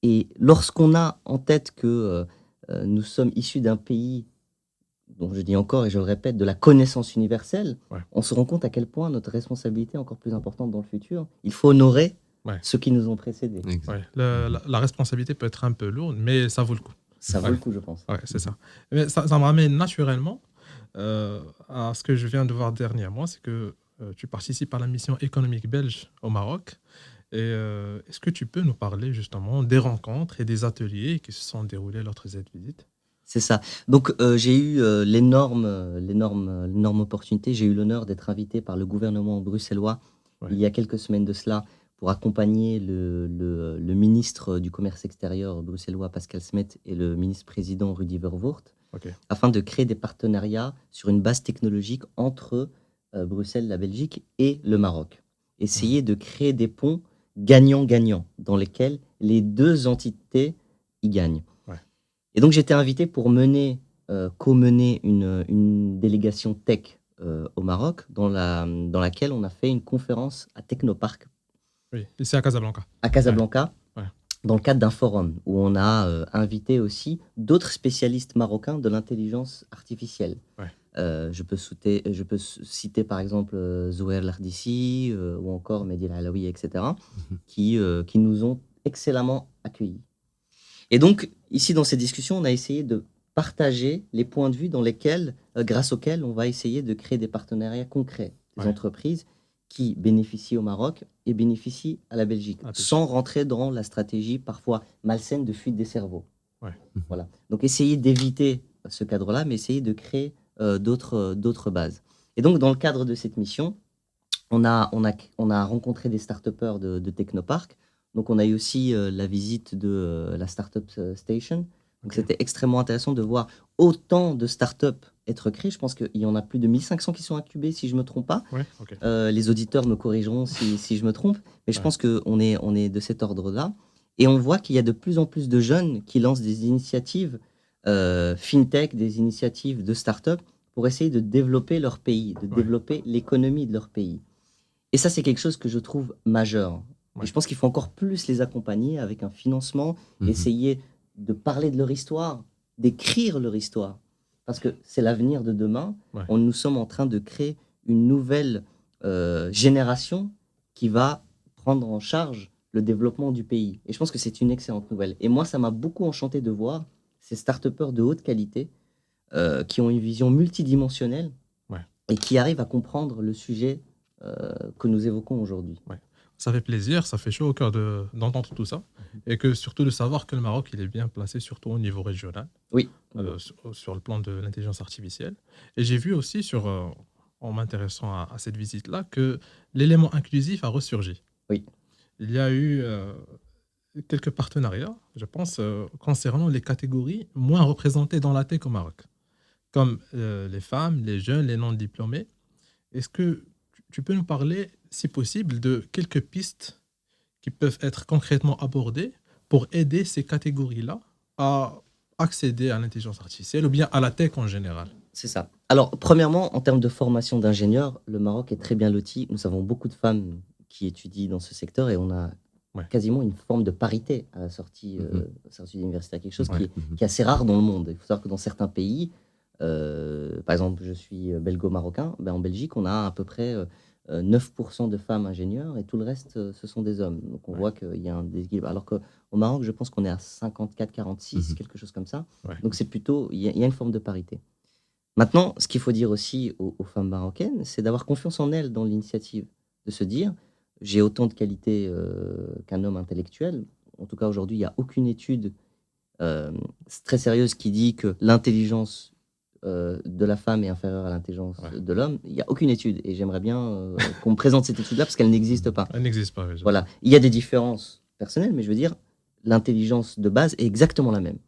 Et lorsqu'on a en tête que nous sommes issus d'un pays, dont je dis encore et je le répète, de la connaissance universelle, on se rend compte à quel point notre responsabilité est encore plus importante dans le futur. Il faut honorer ceux qui nous ont précédés. La responsabilité peut être un peu lourde, mais ça vaut le coup. Ça vaut le coup, je pense. C'est ça. Mais ça me ramène naturellement à ce que je viens de voir dernièrement, c'est que tu participes à la mission économique belge au Maroc. Et est-ce que tu peux nous parler justement des rencontres et des ateliers qui se sont déroulés lors de cette visite? C'est ça. Donc, j'ai eu l'énorme opportunité. J'ai eu l'honneur d'être invité par le gouvernement bruxellois il y a quelques semaines de cela pour accompagner le ministre du Commerce extérieur bruxellois, Pascal Smet, et le ministre-président, Rudy Verwoerd, afin de créer des partenariats sur une base technologique entre Bruxelles, la Belgique et le Maroc. Essayer de créer des ponts gagnant-gagnant, dans lesquels les deux entités y gagnent. Et donc, j'étais invité pour co-mener une délégation tech au Maroc, dans laquelle on a fait une conférence à Technopark. Oui, ici à Casablanca. À Casablanca, dans le cadre d'un forum, où on a invité aussi d'autres spécialistes marocains de l'intelligence artificielle. Je peux citer par exemple Zouher Lardissi ou encore Mehdi Alaoui, etc., qui nous ont excellemment accueillis. Et donc, ici, dans ces discussions, on a essayé de partager les points de vue grâce auxquels on va essayer de créer des partenariats concrets, des entreprises qui bénéficient au Maroc et bénéficient à la Belgique, sans rentrer dans la stratégie parfois malsaine de fuite des cerveaux. Voilà. Donc, essayer d'éviter ce cadre-là, mais essayer de créer d'autres bases. Et donc, dans le cadre de cette mission, on a rencontré des start-upers de Technopark. Donc, on a eu aussi la visite de la Startup Station. Donc, c'était extrêmement intéressant de voir autant de startups être créées. Je pense qu'il y en a plus de 1500 qui sont incubées, si je ne me trompe pas. Les auditeurs me corrigeront si je me trompe. Mais je pense qu'on est de cet ordre-là. Et on voit qu'il y a de plus en plus de jeunes qui lancent des initiatives fintech, des initiatives de start-up pour essayer de développer leur pays, de développer l'économie de leur pays. Et ça, c'est quelque chose que je trouve majeur. Et je pense qu'il faut encore plus les accompagner avec un financement, essayer de parler de leur histoire, d'écrire leur histoire. Parce que c'est l'avenir de demain. Nous sommes en train de créer une nouvelle génération qui va prendre en charge le développement du pays. Et je pense que c'est une excellente nouvelle. Et moi, ça m'a beaucoup enchanté de voir ces start-upers de haute qualité qui ont une vision multidimensionnelle et qui arrivent à comprendre le sujet que nous évoquons aujourd'hui. Ça fait plaisir, ça fait chaud au cœur d'entendre tout ça. Et que surtout de savoir que le Maroc il est bien placé, surtout au niveau régional, sur le plan de l'intelligence artificielle. Et j'ai vu aussi, en m'intéressant à cette visite-là, que l'élément inclusif a ressurgi. Il y a eu quelques partenariats, je pense, concernant les catégories moins représentées dans la tech au Maroc, comme les femmes, les jeunes, les non-diplômés. Est-ce que tu peux nous parler, si possible, de quelques pistes qui peuvent être concrètement abordées pour aider ces catégories-là à accéder à l'intelligence artificielle ou bien à la tech en général? C'est ça. Alors, premièrement, en termes de formation d'ingénieurs, le Maroc est très bien loti. Nous avons beaucoup de femmes qui étudient dans ce secteur et on a quasiment une forme de parité à la sortie de l'université, quelque chose qui est assez rare dans le monde. Il faut savoir que dans certains pays, par exemple, je suis belgo-marocain, en Belgique, on a à peu près 9% de femmes ingénieurs et tout le reste, ce sont des hommes. Donc, on voit qu'il y a un déséquilibre. Alors qu'au Maroc, je pense qu'on est à 54-46, quelque chose comme ça. Donc, c'est plutôt, il y a une forme de parité. Maintenant, ce qu'il faut dire aussi aux femmes marocaines, c'est d'avoir confiance en elles dans l'initiative, de se dire, j'ai autant de qualités qu'un homme intellectuel. En tout cas, aujourd'hui, il n'y a aucune étude très sérieuse qui dit que l'intelligence de la femme est inférieure à l'intelligence de l'homme. Il n'y a aucune étude. Et j'aimerais bien qu'on me présente cette étude-là parce qu'elle n'existe pas. Elle n'existe pas. Voilà. Il y a des différences personnelles, mais je veux dire, l'intelligence de base est exactement la même.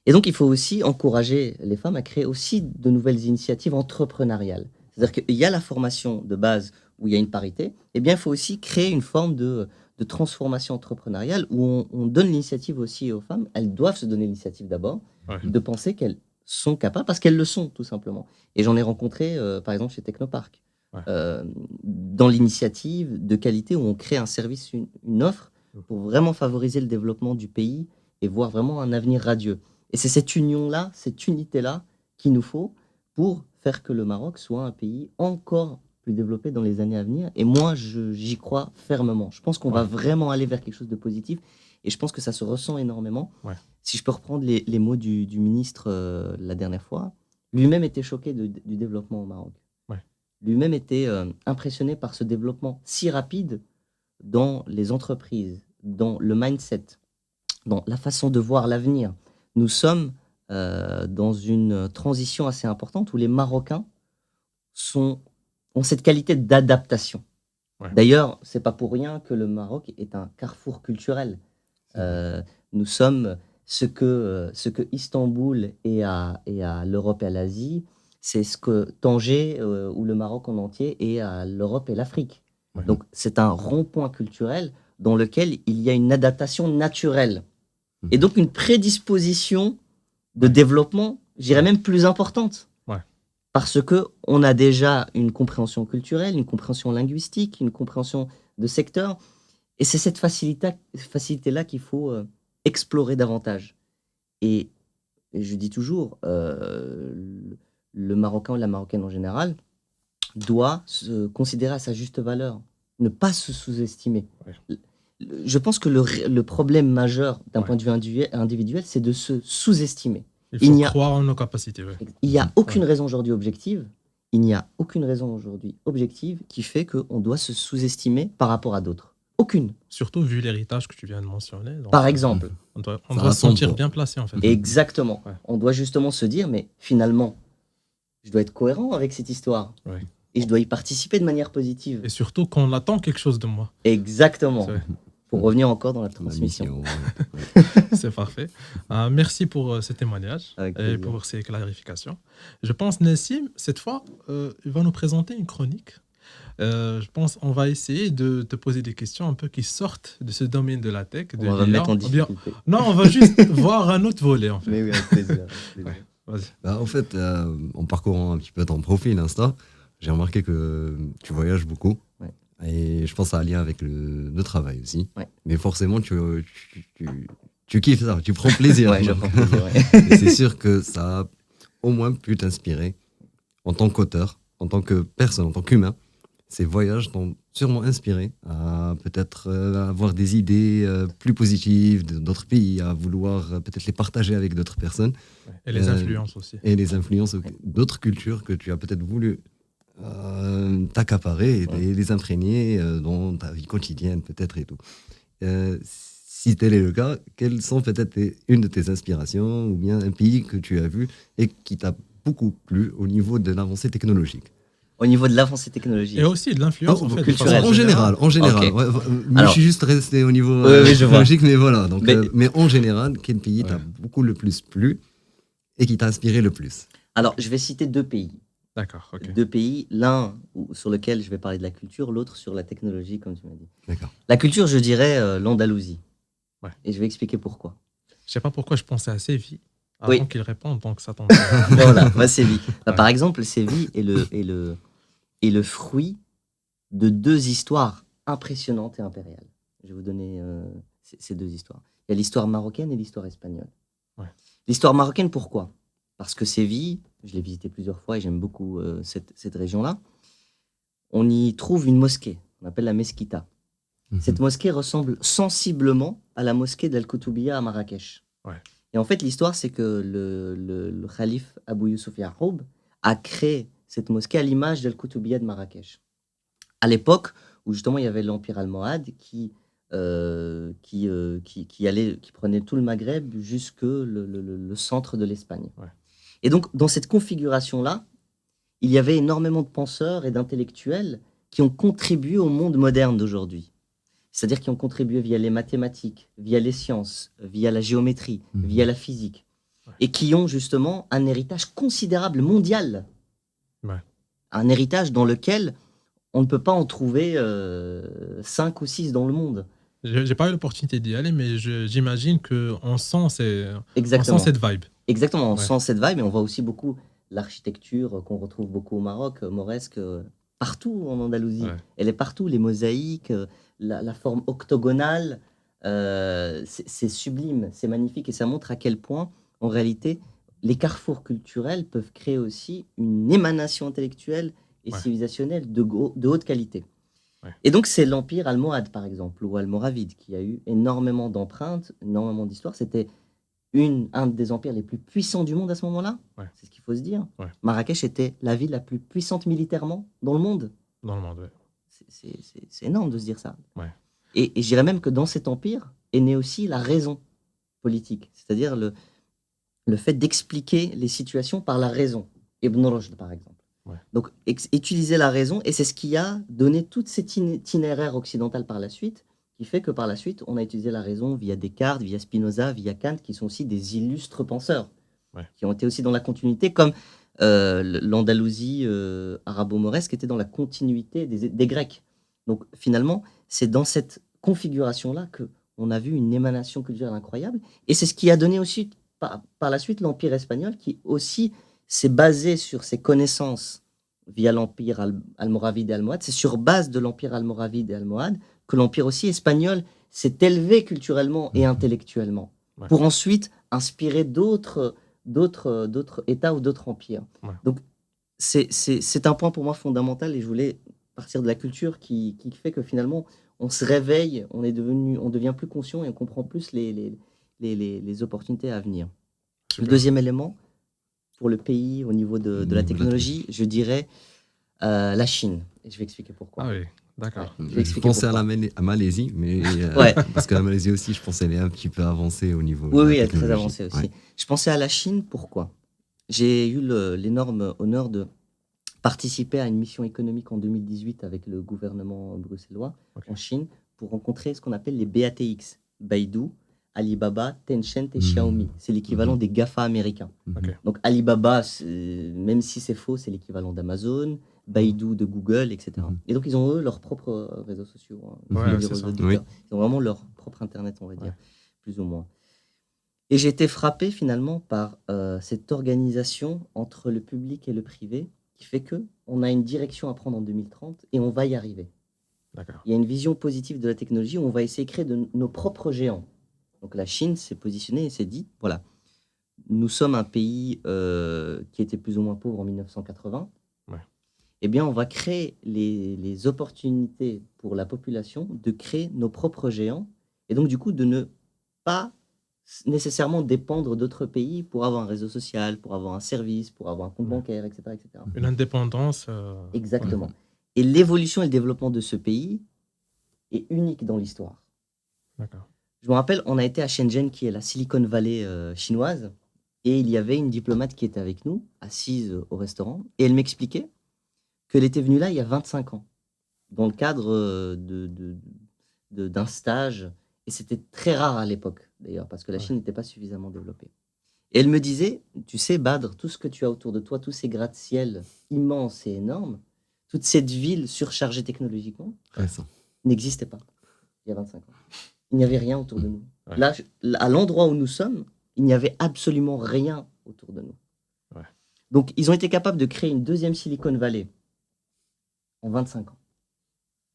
Et donc, il faut aussi encourager les femmes à créer aussi de nouvelles initiatives entrepreneuriales. C'est-à-dire qu'il y a la formation de base où il y a une parité, et bien il faut aussi créer une forme de transformation entrepreneuriale où on donne l'initiative aussi aux femmes. Elles doivent se donner l'initiative d'abord, de penser qu'elles sont capables, parce qu'elles le sont tout simplement. Et j'en ai rencontré, par exemple, chez Technopark, dans l'initiative de qualité où on crée un service, une offre, pour vraiment favoriser le développement du pays et voir vraiment un avenir radieux. Et c'est cette union-là, cette unité-là qu'il nous faut pour faire que le Maroc soit un pays encore plus développé dans les années à venir. Et moi, j'y crois fermement. Je pense qu'on va vraiment aller vers quelque chose de positif. Et je pense que ça se ressent énormément. Si je peux reprendre les mots du ministre la dernière fois, lui-même était choqué du développement au Maroc. Lui-même était impressionné par ce développement si rapide dans les entreprises, dans le mindset, dans la façon de voir l'avenir. Nous sommes dans une transition assez importante où les Marocains ont cette qualité d'adaptation. D'ailleurs, c'est pas pour rien que le Maroc est un carrefour culturel. Nous sommes ce que Istanbul est à l'Europe et à l'Asie, c'est ce que Tanger ou le Maroc en entier est à l'Europe et l'Afrique. Donc, c'est un rond-point culturel dans lequel il y a une adaptation naturelle. Et donc, une prédisposition de développement, j'irais même plus importante. Parce qu'on a déjà une compréhension culturelle, une compréhension linguistique, une compréhension de secteur. Et c'est cette facilité-là qu'il faut explorer davantage. Et je dis toujours, le Marocain ou la Marocaine en général doit se considérer à sa juste valeur, ne pas se sous-estimer. Je pense que le problème majeur d'un point de vue individuel, c'est de se sous-estimer. Il faut croire en nos capacités. Il n'y a aucune raison aujourd'hui objective. Il n'y a aucune raison aujourd'hui objective qui fait qu'on doit se sous-estimer par rapport à d'autres. Aucune. Surtout vu l'héritage que tu viens de mentionner. Donc, par exemple. On doit se sentir bien placé en fait. Exactement. On doit justement se dire, mais finalement, je dois être cohérent avec cette histoire. Et je dois y participer de manière positive. Et surtout qu'on attend quelque chose de moi. Exactement. Pour revenir encore dans la transmission. C'est parfait. Merci pour ce témoignage et pour ces clarifications. Je pense, Nassim, cette fois, il va nous présenter une chronique. Je pense qu'on va essayer de te poser des questions un peu qui sortent de ce domaine de la tech. On va mettre en difficulté. Non, on va juste voir un autre volet, en fait. Mais oui, avec plaisir. En fait, en parcourant un petit peu ton profil Insta, j'ai remarqué que tu voyages beaucoup. Et je pense que ça a un lien avec le travail aussi. Mais forcément, tu kiffes ça, tu prends plaisir. Je prends plaisir, Et c'est sûr que ça a au moins pu t'inspirer en tant qu'auteur, en tant que personne, en tant qu'humain. Ces voyages t'ont sûrement inspiré à peut-être avoir des idées plus positives d'autres pays, à vouloir peut-être les partager avec d'autres personnes. Et les influences aussi. Et les influences d'autres cultures que tu as peut-être voulu t'accaparer et les imprégner dans ta vie quotidienne peut-être et tout. Si tel est le cas, quelles sont peut-être une de tes inspirations ou bien un pays que tu as vu et qui t'a beaucoup plu au niveau de l'avancée technologique? Au niveau de l'avancée technologique. Et aussi de l'influence culturelle. En général. Okay. Alors, je suis juste resté au niveau technologique, mais voilà. Donc, mais en général, quel pays t'a beaucoup le plus plu et qui t'a inspiré le plus? Alors, je vais citer deux pays. D'accord, ok. Deux pays, l'un sur lequel je vais parler de la culture, l'autre sur la technologie, comme tu m'as dit. D'accord. La culture, je dirais l'Andalousie. Et je vais expliquer pourquoi. Je sais pas pourquoi je pensais à Séville avant qu'il réponde, donc ça tombe. Voilà, Séville. Par exemple, Séville est le fruit de deux histoires impressionnantes et impériales. Je vais vous donner ces deux histoires. Il y a l'histoire marocaine et l'histoire espagnole. L'histoire marocaine, pourquoi ? Parce que Séville, je l'ai visité plusieurs fois et j'aime beaucoup cette région-là. On y trouve une mosquée, on appelle la Mesquita. Cette mosquée ressemble sensiblement à la mosquée d'Al-Koutoubia à Marrakech. Et en fait, l'histoire, c'est que le calife Abou Youssouf Yaroub a créé cette mosquée à l'image d'Al-Koutoubia de Marrakech. À l'époque où justement il y avait l'Empire almohade qui prenait tout le Maghreb jusque le centre de l'Espagne. Et donc, dans cette configuration-là, il y avait énormément de penseurs et d'intellectuels qui ont contribué au monde moderne d'aujourd'hui. C'est-à-dire qui ont contribué via les mathématiques, via les sciences, via la géométrie, via la physique. et qui ont justement un héritage considérable mondial. Ouais. Un héritage dans lequel on ne peut pas en trouver 5 ou 6 dans le monde. J'ai pas eu l'opportunité d'y aller, mais j'imagine qu'on sent, Exactement. on sent cette vibe. Exactement, on Ouais. sent cette vibe et on voit aussi beaucoup l'architecture qu'on retrouve beaucoup au Maroc, mauresque, partout en Andalousie. Ouais. Elle est partout, les mosaïques, la forme octogonale, c'est sublime, c'est magnifique et ça montre à quel point, en réalité, les carrefours culturels peuvent créer aussi une émanation intellectuelle et Ouais. civilisationnelle de haute qualité. Ouais. Et donc, c'est l'empire almohade, par exemple, ou almoravide, qui a eu énormément d'empreintes, énormément d'histoires. C'était un des empires les plus puissants du monde à ce moment-là. Ouais. C'est ce qu'il faut se dire. Ouais. Marrakech était la ville la plus puissante militairement dans le monde. Dans le monde, ouais. C'est énorme de se dire ça. Ouais. Et je dirais même que dans cet empire est née aussi la raison politique, c'est-à-dire le fait d'expliquer les situations par la raison. Ibn Rushd, par exemple. Ouais. Donc, utiliser la raison, et c'est ce qui a donné tout cet itinéraire occidental par la suite, qui fait que par la suite, on a utilisé la raison via Descartes, via Spinoza, via Kant, qui sont aussi des illustres penseurs, Ouais. qui ont été aussi dans la continuité, comme l'Andalousie arabo-mauresque était dans la continuité des Grecs. Donc finalement, c'est dans cette configuration-là qu'on a vu une émanation culturelle incroyable, et c'est ce qui a donné aussi par la suite l'Empire espagnol, qui aussi s'est basé sur ses connaissances via l'Empire almoravide et almohade. C'est sur base de l'Empire almoravide et almohade que l'Empire aussi espagnol s'est élevé culturellement et intellectuellement, Ouais. pour ensuite inspirer d'autres États ou d'autres empires. Ouais. Donc, c'est un point pour moi fondamental, et je voulais partir de la culture qui fait que finalement, on se réveille, on devient plus conscient et on comprend plus les opportunités à venir. Super. Le deuxième élément, pour le pays, au niveau de la technologie, je dirais la Chine. Et je vais expliquer pourquoi. Ah oui, d'accord. Ouais. Je pensais à Malaisie, mais Ouais. parce que la Malaisie aussi, je pensais elle est un petit peu avancée au niveau de Oui, la oui, elle est très technologie. avancée aussi. Ouais. Je pensais à la Chine, pourquoi? J'ai eu l'énorme honneur de participer à une mission économique en 2018 avec le gouvernement bruxellois en Chine pour rencontrer ce qu'on appelle les BATX, Baidu, Alibaba, Tencent et Xiaomi. C'est l'équivalent des GAFA américains. Ok. Donc Alibaba, même si c'est faux, c'est l'équivalent d'Amazon, Baidu de Google, etc. Et donc ils ont eux leurs propres réseaux sociaux. Ouais, c'est ça. Oui. Ils ont vraiment leur propre Internet, on va dire, Ouais. plus ou moins. Et j'ai été frappé finalement par cette organisation entre le public et le privé qui fait qu'on a une direction à prendre en 2030 et on va y arriver. D'accord. Il y a une vision positive de la technologie où on va essayer de créer nos propres géants. Donc la Chine s'est positionnée et s'est dit, voilà, nous sommes un pays qui était plus ou moins pauvre en 1980. Ouais. Eh bien, on va créer les opportunités pour la population de créer nos propres géants et donc du coup de ne pas nécessairement dépendre d'autres pays pour avoir un réseau social, pour avoir un service, pour avoir un compte bancaire, etc., etc. Une indépendance. Exactement. Et l'évolution et le développement de ce pays est unique dans l'histoire. D'accord. Je me rappelle, on a été à Shenzhen, qui est la Silicon Valley chinoise, et il y avait une diplomate qui était avec nous, assise au restaurant, et elle m'expliquait qu'elle était venue là il y a 25 ans, dans le cadre d'un stage, et c'était très rare à l'époque, d'ailleurs, parce que la Chine n'était pas suffisamment développée. Et elle me disait, tu sais, Badr, tout ce que tu as autour de toi, tous ces gratte-ciel immenses et énormes, toute cette ville surchargée technologiquement, n'existait pas il y a 25 ans. Il n'y avait rien autour de nous. Ouais. Là, à l'endroit où nous sommes, il n'y avait absolument rien autour de nous. Ouais. Donc, ils ont été capables de créer une deuxième Silicon Valley en 25 ans.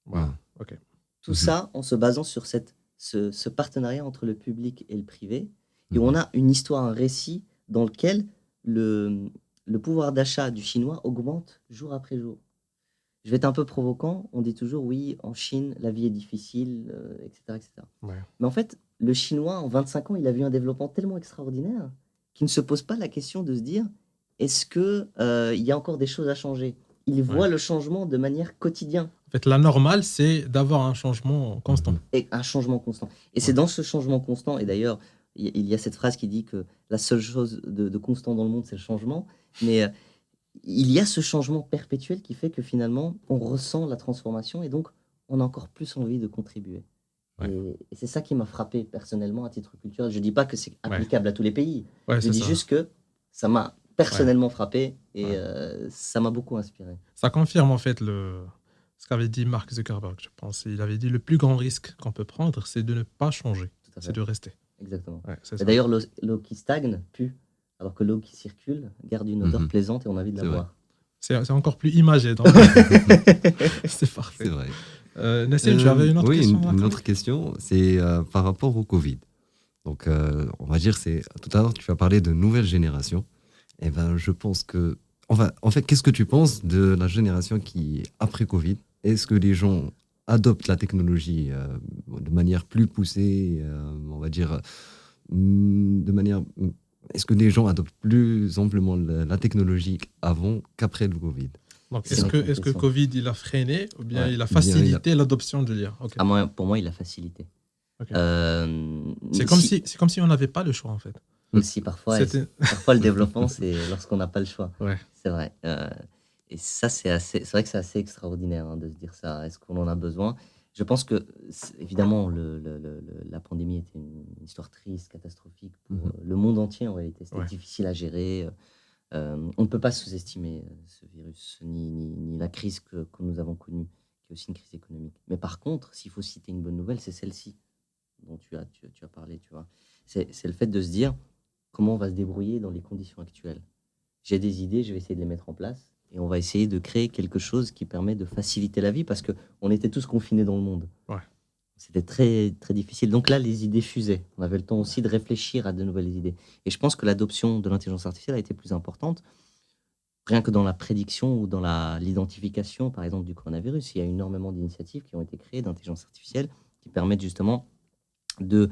Wow. Ok. Tout ça en se basant sur ce partenariat entre le public et le privé. Et on a une histoire, un récit dans lequel le pouvoir d'achat du Chinois augmente jour après jour. Je vais être un peu provocant, on dit toujours oui, en Chine, la vie est difficile, etc. etc. Ouais. Mais en fait, le Chinois, en 25 ans, il a vu un développement tellement extraordinaire qu'il ne se pose pas la question de se dire est-ce qu'il y a encore des choses à changer? Il voit le changement de manière quotidienne. En fait, la normale, c'est d'avoir un changement constant. Et un changement constant. Et c'est dans ce changement constant, et d'ailleurs, il y a cette phrase qui dit que la seule chose de constant dans le monde, c'est le changement. Mais il y a ce changement perpétuel qui fait que finalement, on ressent la transformation et donc on a encore plus envie de contribuer. Ouais. Et c'est ça qui m'a frappé personnellement à titre culturel. Je dis pas que c'est Ouais. applicable à tous les pays. Ouais, Je c'est dis ça. juste que ça m'a Ouais. personnellement frappé et Ouais. ça m'a beaucoup inspiré. Ça confirme en fait ce qu'avait dit Mark Zuckerberg, je pense. Il avait dit le plus grand risque qu'on peut prendre, c'est de ne pas changer, Tout à c'est fait. de rester. Exactement. Ouais, c'est Et ça. d'ailleurs, l'eau qui stagne pue, alors que l'eau qui circule garde une odeur plaisante et on a envie de la C'est vrai. boire. C'est encore plus imagé. Donc... c'est parfait. C'est vrai. Nassim, tu avais une autre Oui, question une autre question, c'est par rapport au Covid. Donc, on va dire, tout à l'heure, tu as parlé de nouvelle génération. Eh ben, je pense que, en fait, qu'est-ce que tu penses de la génération qui est après Covid? Est-ce que les gens adoptent la technologie de manière plus poussée, on va dire, de manière, est-ce que les gens adoptent plus amplement la technologie avant qu'après le Covid? Donc, C'est est-ce une que excellente question. Covid, il a freiné ou bien Ouais. il a Bien, facilité l'adoption de l'IA? Ok. Pour moi, il a facilité. Ok. Euh, C'est comme si on n'avait pas le choix, en fait. Aussi, parfois le développement, c'est lorsqu'on n'a pas le choix. Ouais. C'est vrai. Et ça, c'est vrai que c'est assez extraordinaire de se dire ça. Est-ce qu'on en a besoin? Je pense que, évidemment, la pandémie était une histoire triste, catastrophique pour le monde entier en réalité. C'était Ouais. difficile à gérer. On ne peut pas sous-estimer ce virus, ni la crise que nous avons connue, qui est aussi une crise économique. Mais par contre, s'il faut citer une bonne nouvelle, c'est celle-ci dont tu as parlé, tu vois. C'est le fait de se dire comment on va se débrouiller dans les conditions actuelles. J'ai des idées, je vais essayer de les mettre en place et on va essayer de créer quelque chose qui permet de faciliter la vie parce qu'on était tous confinés dans le monde. Ouais. C'était très, très difficile. Donc là, les idées fusaient. On avait le temps aussi de réfléchir à de nouvelles idées. Et je pense que l'adoption de l'intelligence artificielle a été plus importante, rien que dans la prédiction ou dans l'identification, par exemple, du coronavirus. Il y a énormément d'initiatives qui ont été créées d'intelligence artificielle qui permettent justement de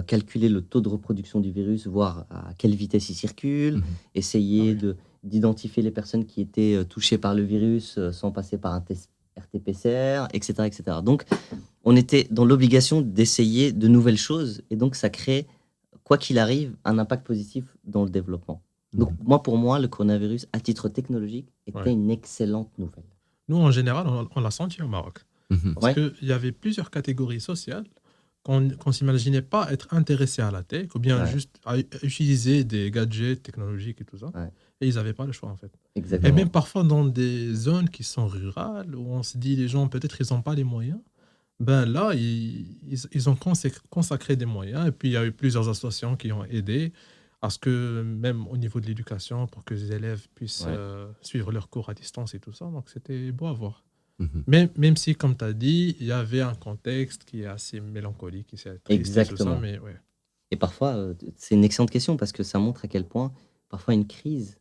calculer le taux de reproduction du virus, voir à quelle vitesse il circule, essayer d'identifier les personnes qui étaient touchées par le virus sans passer par un test RT-PCR, etc., etc. Donc, on était dans l'obligation d'essayer de nouvelles choses et donc ça crée, quoi qu'il arrive, un impact positif dans le développement. Donc, pour moi, le coronavirus, à titre technologique, était une excellente nouvelle. Nous, en général, on l'a senti au Maroc. Parce Ouais. qu'il y avait plusieurs catégories sociales qu'on ne s'imaginait pas être intéressés à la tech ou bien juste à utiliser des gadgets technologiques et tout ça. Ouais. Et ils n'avaient pas le choix, en fait. Exactement. Et même parfois dans des zones qui sont rurales, où on se dit les gens, peut-être, ils n'ont pas les moyens. Ben là, ils ont consacré des moyens. Et puis, il y a eu plusieurs associations qui ont aidé à ce que, même au niveau de l'éducation, pour que les élèves puissent suivre leurs cours à distance et tout ça. Donc, c'était beau à voir. Même si, comme tu as dit, il y avait un contexte qui est assez mélancolique, qui est triste. Exactement. Et tout ça, mais ouais. Et parfois, c'est une excellente question parce que ça montre à quel point, parfois, une crise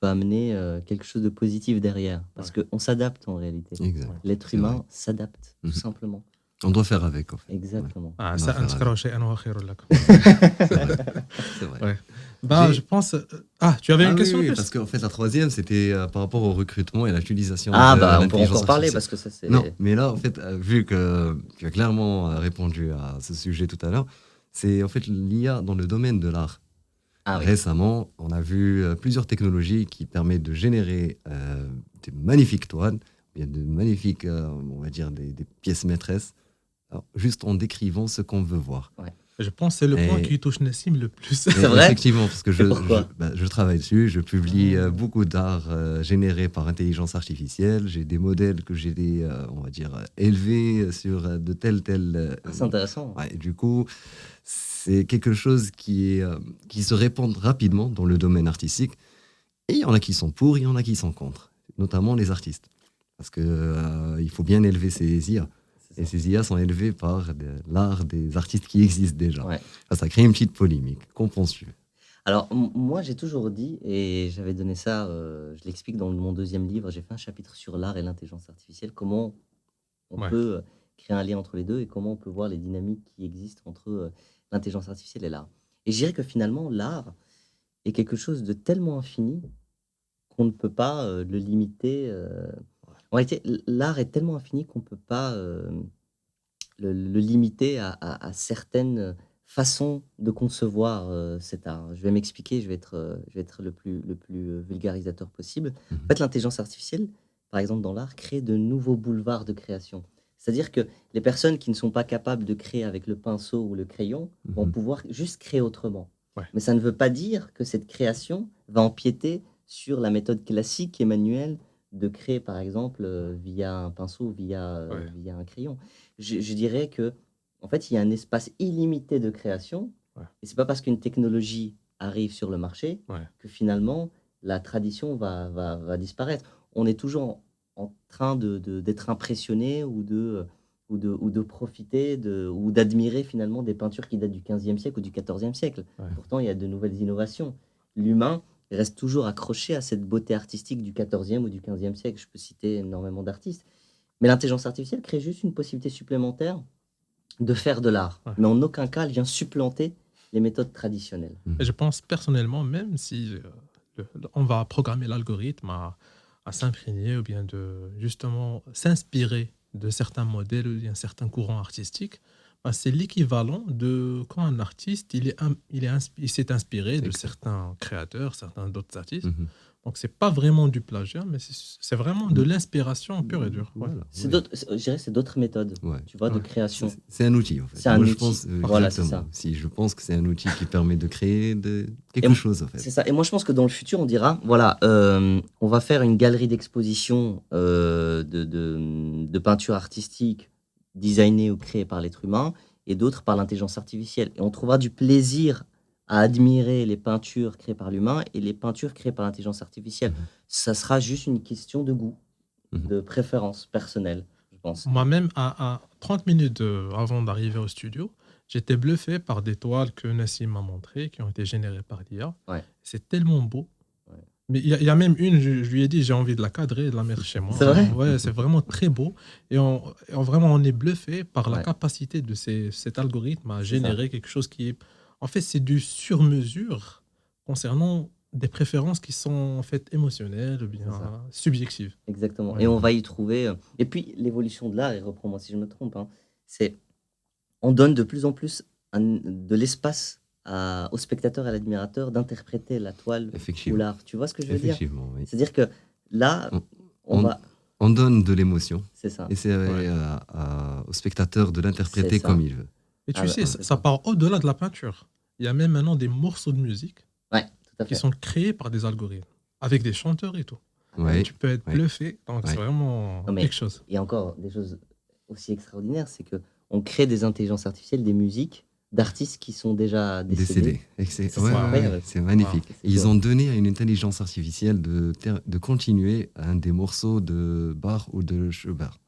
peut amener quelque chose de positif derrière. Parce qu'on s'adapte en réalité. Exact. L'être humain s'adapte, tout simplement. On doit faire avec, en fait. Exactement. Ah, On doit ça, faire avec. C'est vrai. Ouais. Bah, je pense. Ah, tu avais une question en oui, plus? parce qu'en fait, la troisième, c'était par rapport au recrutement et à l'utilisation de On peut l'intelligence encore parler artificielle. parce que ça, c'est. Non, mais là, en fait, vu que tu as clairement répondu à ce sujet tout à l'heure, c'est en fait l'IA dans le domaine de l'art. Ah, oui. Récemment, on a vu plusieurs technologies qui permettent de générer des magnifiques toiles, bien de magnifiques, on va dire, des pièces maîtresses, alors, juste en décrivant ce qu'on veut voir. Ouais. Je pense que c'est le point qui touche Nassim le plus. C'est vrai? Effectivement, parce que pourquoi je travaille dessus, je publie beaucoup d'art généré par intelligence artificielle. J'ai des modèles que j'ai, on va dire, élevés sur de tels. C'est intéressant. Ouais, du coup, c'est quelque chose qui se répand rapidement dans le domaine artistique. Et il y en a qui sont pour, il y en a qui sont contre, notamment les artistes. Parce qu'il faut bien élever ces IA. Et ces IA sont élevées par l'art des artistes qui existent déjà. Ouais. Ça crée une petite polémique. Qu'en penses-tu? Alors, moi, j'ai toujours dit, et j'avais donné ça, je l'explique dans mon deuxième livre, j'ai fait un chapitre sur l'art et l'intelligence artificielle, comment on peut créer un lien entre les deux et comment on peut voir les dynamiques qui existent entre l'intelligence artificielle et l'art. Et je dirais que finalement, l'art est quelque chose de tellement infini qu'on ne peut pas le limiter. En réalité, l'art est tellement infini qu'on ne peut pas le limiter à certaines façons de concevoir cet art. Je vais m'expliquer, je vais être le plus vulgarisateur possible. En fait, l'intelligence artificielle, par exemple dans l'art, crée de nouveaux boulevards de création. C'est-à-dire que les personnes qui ne sont pas capables de créer avec le pinceau ou le crayon vont pouvoir juste créer autrement. Ouais. Mais ça ne veut pas dire que cette création va empiéter sur la méthode classique et manuelle de créer, par exemple, via un pinceau, via un crayon. Je dirais que, en fait, il y a un espace illimité de création. Ouais. Et c'est pas parce qu'une technologie arrive sur le marché que finalement la tradition va disparaître. On est toujours en train d'être impressionné ou de profiter ou d'admirer finalement des peintures qui datent du 15e siècle ou du 14e siècle. Ouais. Pourtant, il y a de nouvelles innovations. L'humain reste toujours accroché à cette beauté artistique du 14e ou du 15e siècle. Je peux citer énormément d'artistes. Mais l'intelligence artificielle crée juste une possibilité supplémentaire de faire de l'art. Ouais. Mais en aucun cas, elle vient supplanter les méthodes traditionnelles. Et je pense personnellement, même si on va programmer l'algorithme à s'imprégner ou bien de justement s'inspirer de certains modèles ou bien certains courants artistiques, c'est l'équivalent de quand un artiste il s'est inspiré de certains créateurs, certains d'autres artistes. Donc c'est pas vraiment du plagiat, mais c'est vraiment de l'inspiration pure et dure. Voilà. Je dirais c'est d'autres méthodes, tu vois, de création. C'est un outil en fait. C'est un outil. Je pense, voilà, c'est ça. Si je pense que c'est un outil qui permet de créer quelque chose en fait. C'est ça. Et moi je pense que dans le futur on dira, voilà, on va faire une galerie d'exposition de peintures artistiques designées ou créées par l'être humain et d'autres par l'intelligence artificielle. Et on trouvera du plaisir à admirer les peintures créées par l'humain et les peintures créées par l'intelligence artificielle. Ça sera juste une question de goût, de préférence personnelle, je pense. Moi-même, à 30 minutes avant d'arriver au studio, j'étais bluffé par des toiles que Nassim m'a montrées, qui ont été générées par l'IA. Ouais. C'est tellement beau. Ouais. Mais il y a même une, je lui ai dit, j'ai envie de la cadrer et de la mettre chez moi. C'est vrai? Ouais, c'est vraiment très beau. Et vraiment, on est bluffé par la capacité de cet algorithme à générer quelque chose qui est... En fait, c'est du sur-mesure concernant des préférences qui sont en fait émotionnelles ou bien subjectives. Exactement. Ouais. Et on va y trouver... Et puis, l'évolution de l'art, et reprends-moi si je me trompe, c'est... On donne de plus en plus de l'espace au spectateur et à l'admirateur d'interpréter la toile ou l'art. Tu vois ce que je veux dire? Effectivement, oui. C'est-à-dire que là, on donne de l'émotion. C'est ça. Et c'est au spectateur de l'interpréter comme il veut. Et tu sais, ça part au-delà de la peinture. Il y a même maintenant des morceaux de musique qui sont créés par des algorithmes, avec des chanteurs et tout. Ouais. Tu peux être bluffé, donc c'est vraiment quelque chose. Il y a encore des choses aussi extraordinaires, c'est qu'on crée des intelligences artificielles, des musiques d'artistes qui sont déjà décédés. C'est magnifique. Ils ont donné à une intelligence artificielle de continuer un des morceaux de Bach ou de Schubert.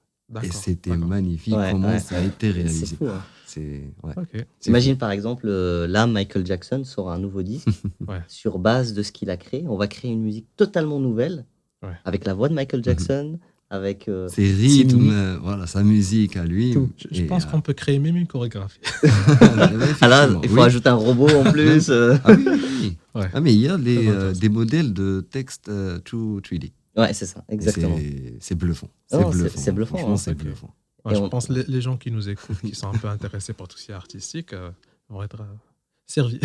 Et c'était magnifique comment ça a été réalisé. C'est fou, hein. Imagine par exemple, là, Michael Jackson sort un nouveau disque sur base de ce qu'il a créé. On va créer une musique totalement nouvelle avec la voix de Michael Jackson, avec ses rythmes, sa musique à lui. Je pense qu'on peut créer même une chorégraphie. Alors, il faut ajouter un robot en plus. Mais il y a des modèles de texte 3D. Ouais, c'est ça, exactement. C'est bluffant. C'est bluffant. Franchement, c'est bluffant. Ouais, je pense que les gens qui nous écoutent, qui sont un peu intéressés par tout ce qui est artistique, vont être servis.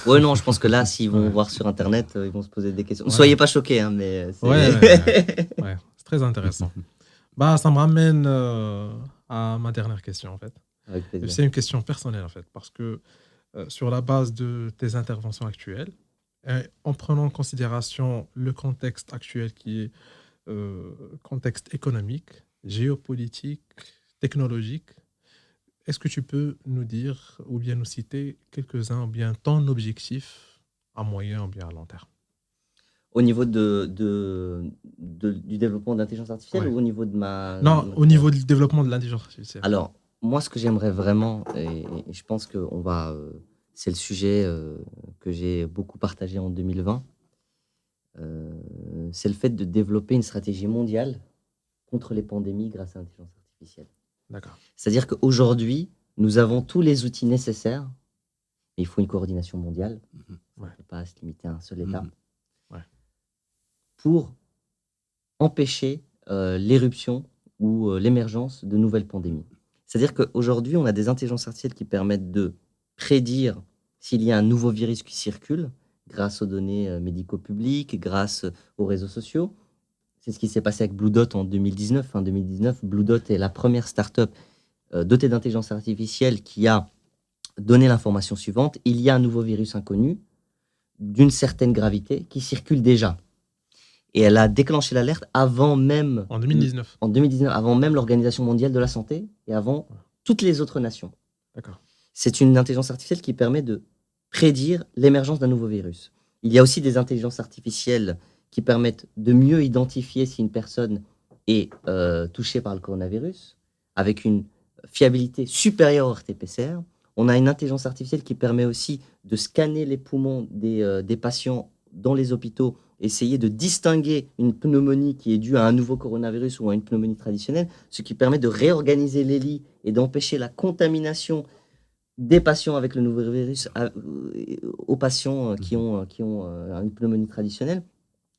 Ouais, non, je pense que là, s'ils vont voir sur Internet, ils vont se poser des questions. Ne soyez pas choqués, mais... c'est très intéressant. Ça me ramène à ma dernière question, en fait. Avec plaisir. C'est une question personnelle, en fait, parce que sur la base de tes interventions actuelles, en prenant en considération le contexte actuel qui est contexte économique, géopolitique, technologique, est-ce que tu peux nous dire ou bien nous citer quelques-uns, ou bien ton objectif à moyen ou bien à long terme? Au niveau du développement de l'intelligence artificielle ou au niveau de Non, au niveau du développement de l'intelligence artificielle. Alors, moi, ce que j'aimerais vraiment, et je pense que c'est le sujet que j'ai beaucoup partagé en 2020, c'est le fait de développer une stratégie mondiale contre les pandémies grâce à l'intelligence artificielle. D'accord. C'est-à-dire qu'aujourd'hui, nous avons tous les outils nécessaires, mais il faut une coordination mondiale. On ne peut pas se limiter à un seul État. Pour empêcher l'éruption ou l'émergence de nouvelles pandémies. C'est-à-dire qu'aujourd'hui, on a des intelligences artificielles qui permettent de prédire s'il y a un nouveau virus qui circule grâce aux données médico-publiques, grâce aux réseaux sociaux. C'est ce qui s'est passé avec Blue Dot en 2019. Fin 2019, Blue Dot est la première start-up dotée d'intelligence artificielle qui a donné l'information suivante. Il y a un nouveau virus inconnu d'une certaine gravité qui circule déjà. Et elle a déclenché l'alerte avant même... En 2019. En 2019, avant même l'Organisation mondiale de la santé et avant toutes les autres nations. D'accord. C'est une intelligence artificielle qui permet de prédire l'émergence d'un nouveau virus. Il y a aussi des intelligences artificielles qui permettent de mieux identifier si une personne est touchée par le coronavirus, avec une fiabilité supérieure au RT-PCR. On a une intelligence artificielle qui permet aussi de scanner les poumons des patients dans les hôpitaux, essayer de distinguer une pneumonie qui est due à un nouveau coronavirus ou à une pneumonie traditionnelle, ce qui permet de réorganiser les lits et d'empêcher la contamination des patients avec le nouveau virus aux patients qui ont une pneumonie traditionnelle,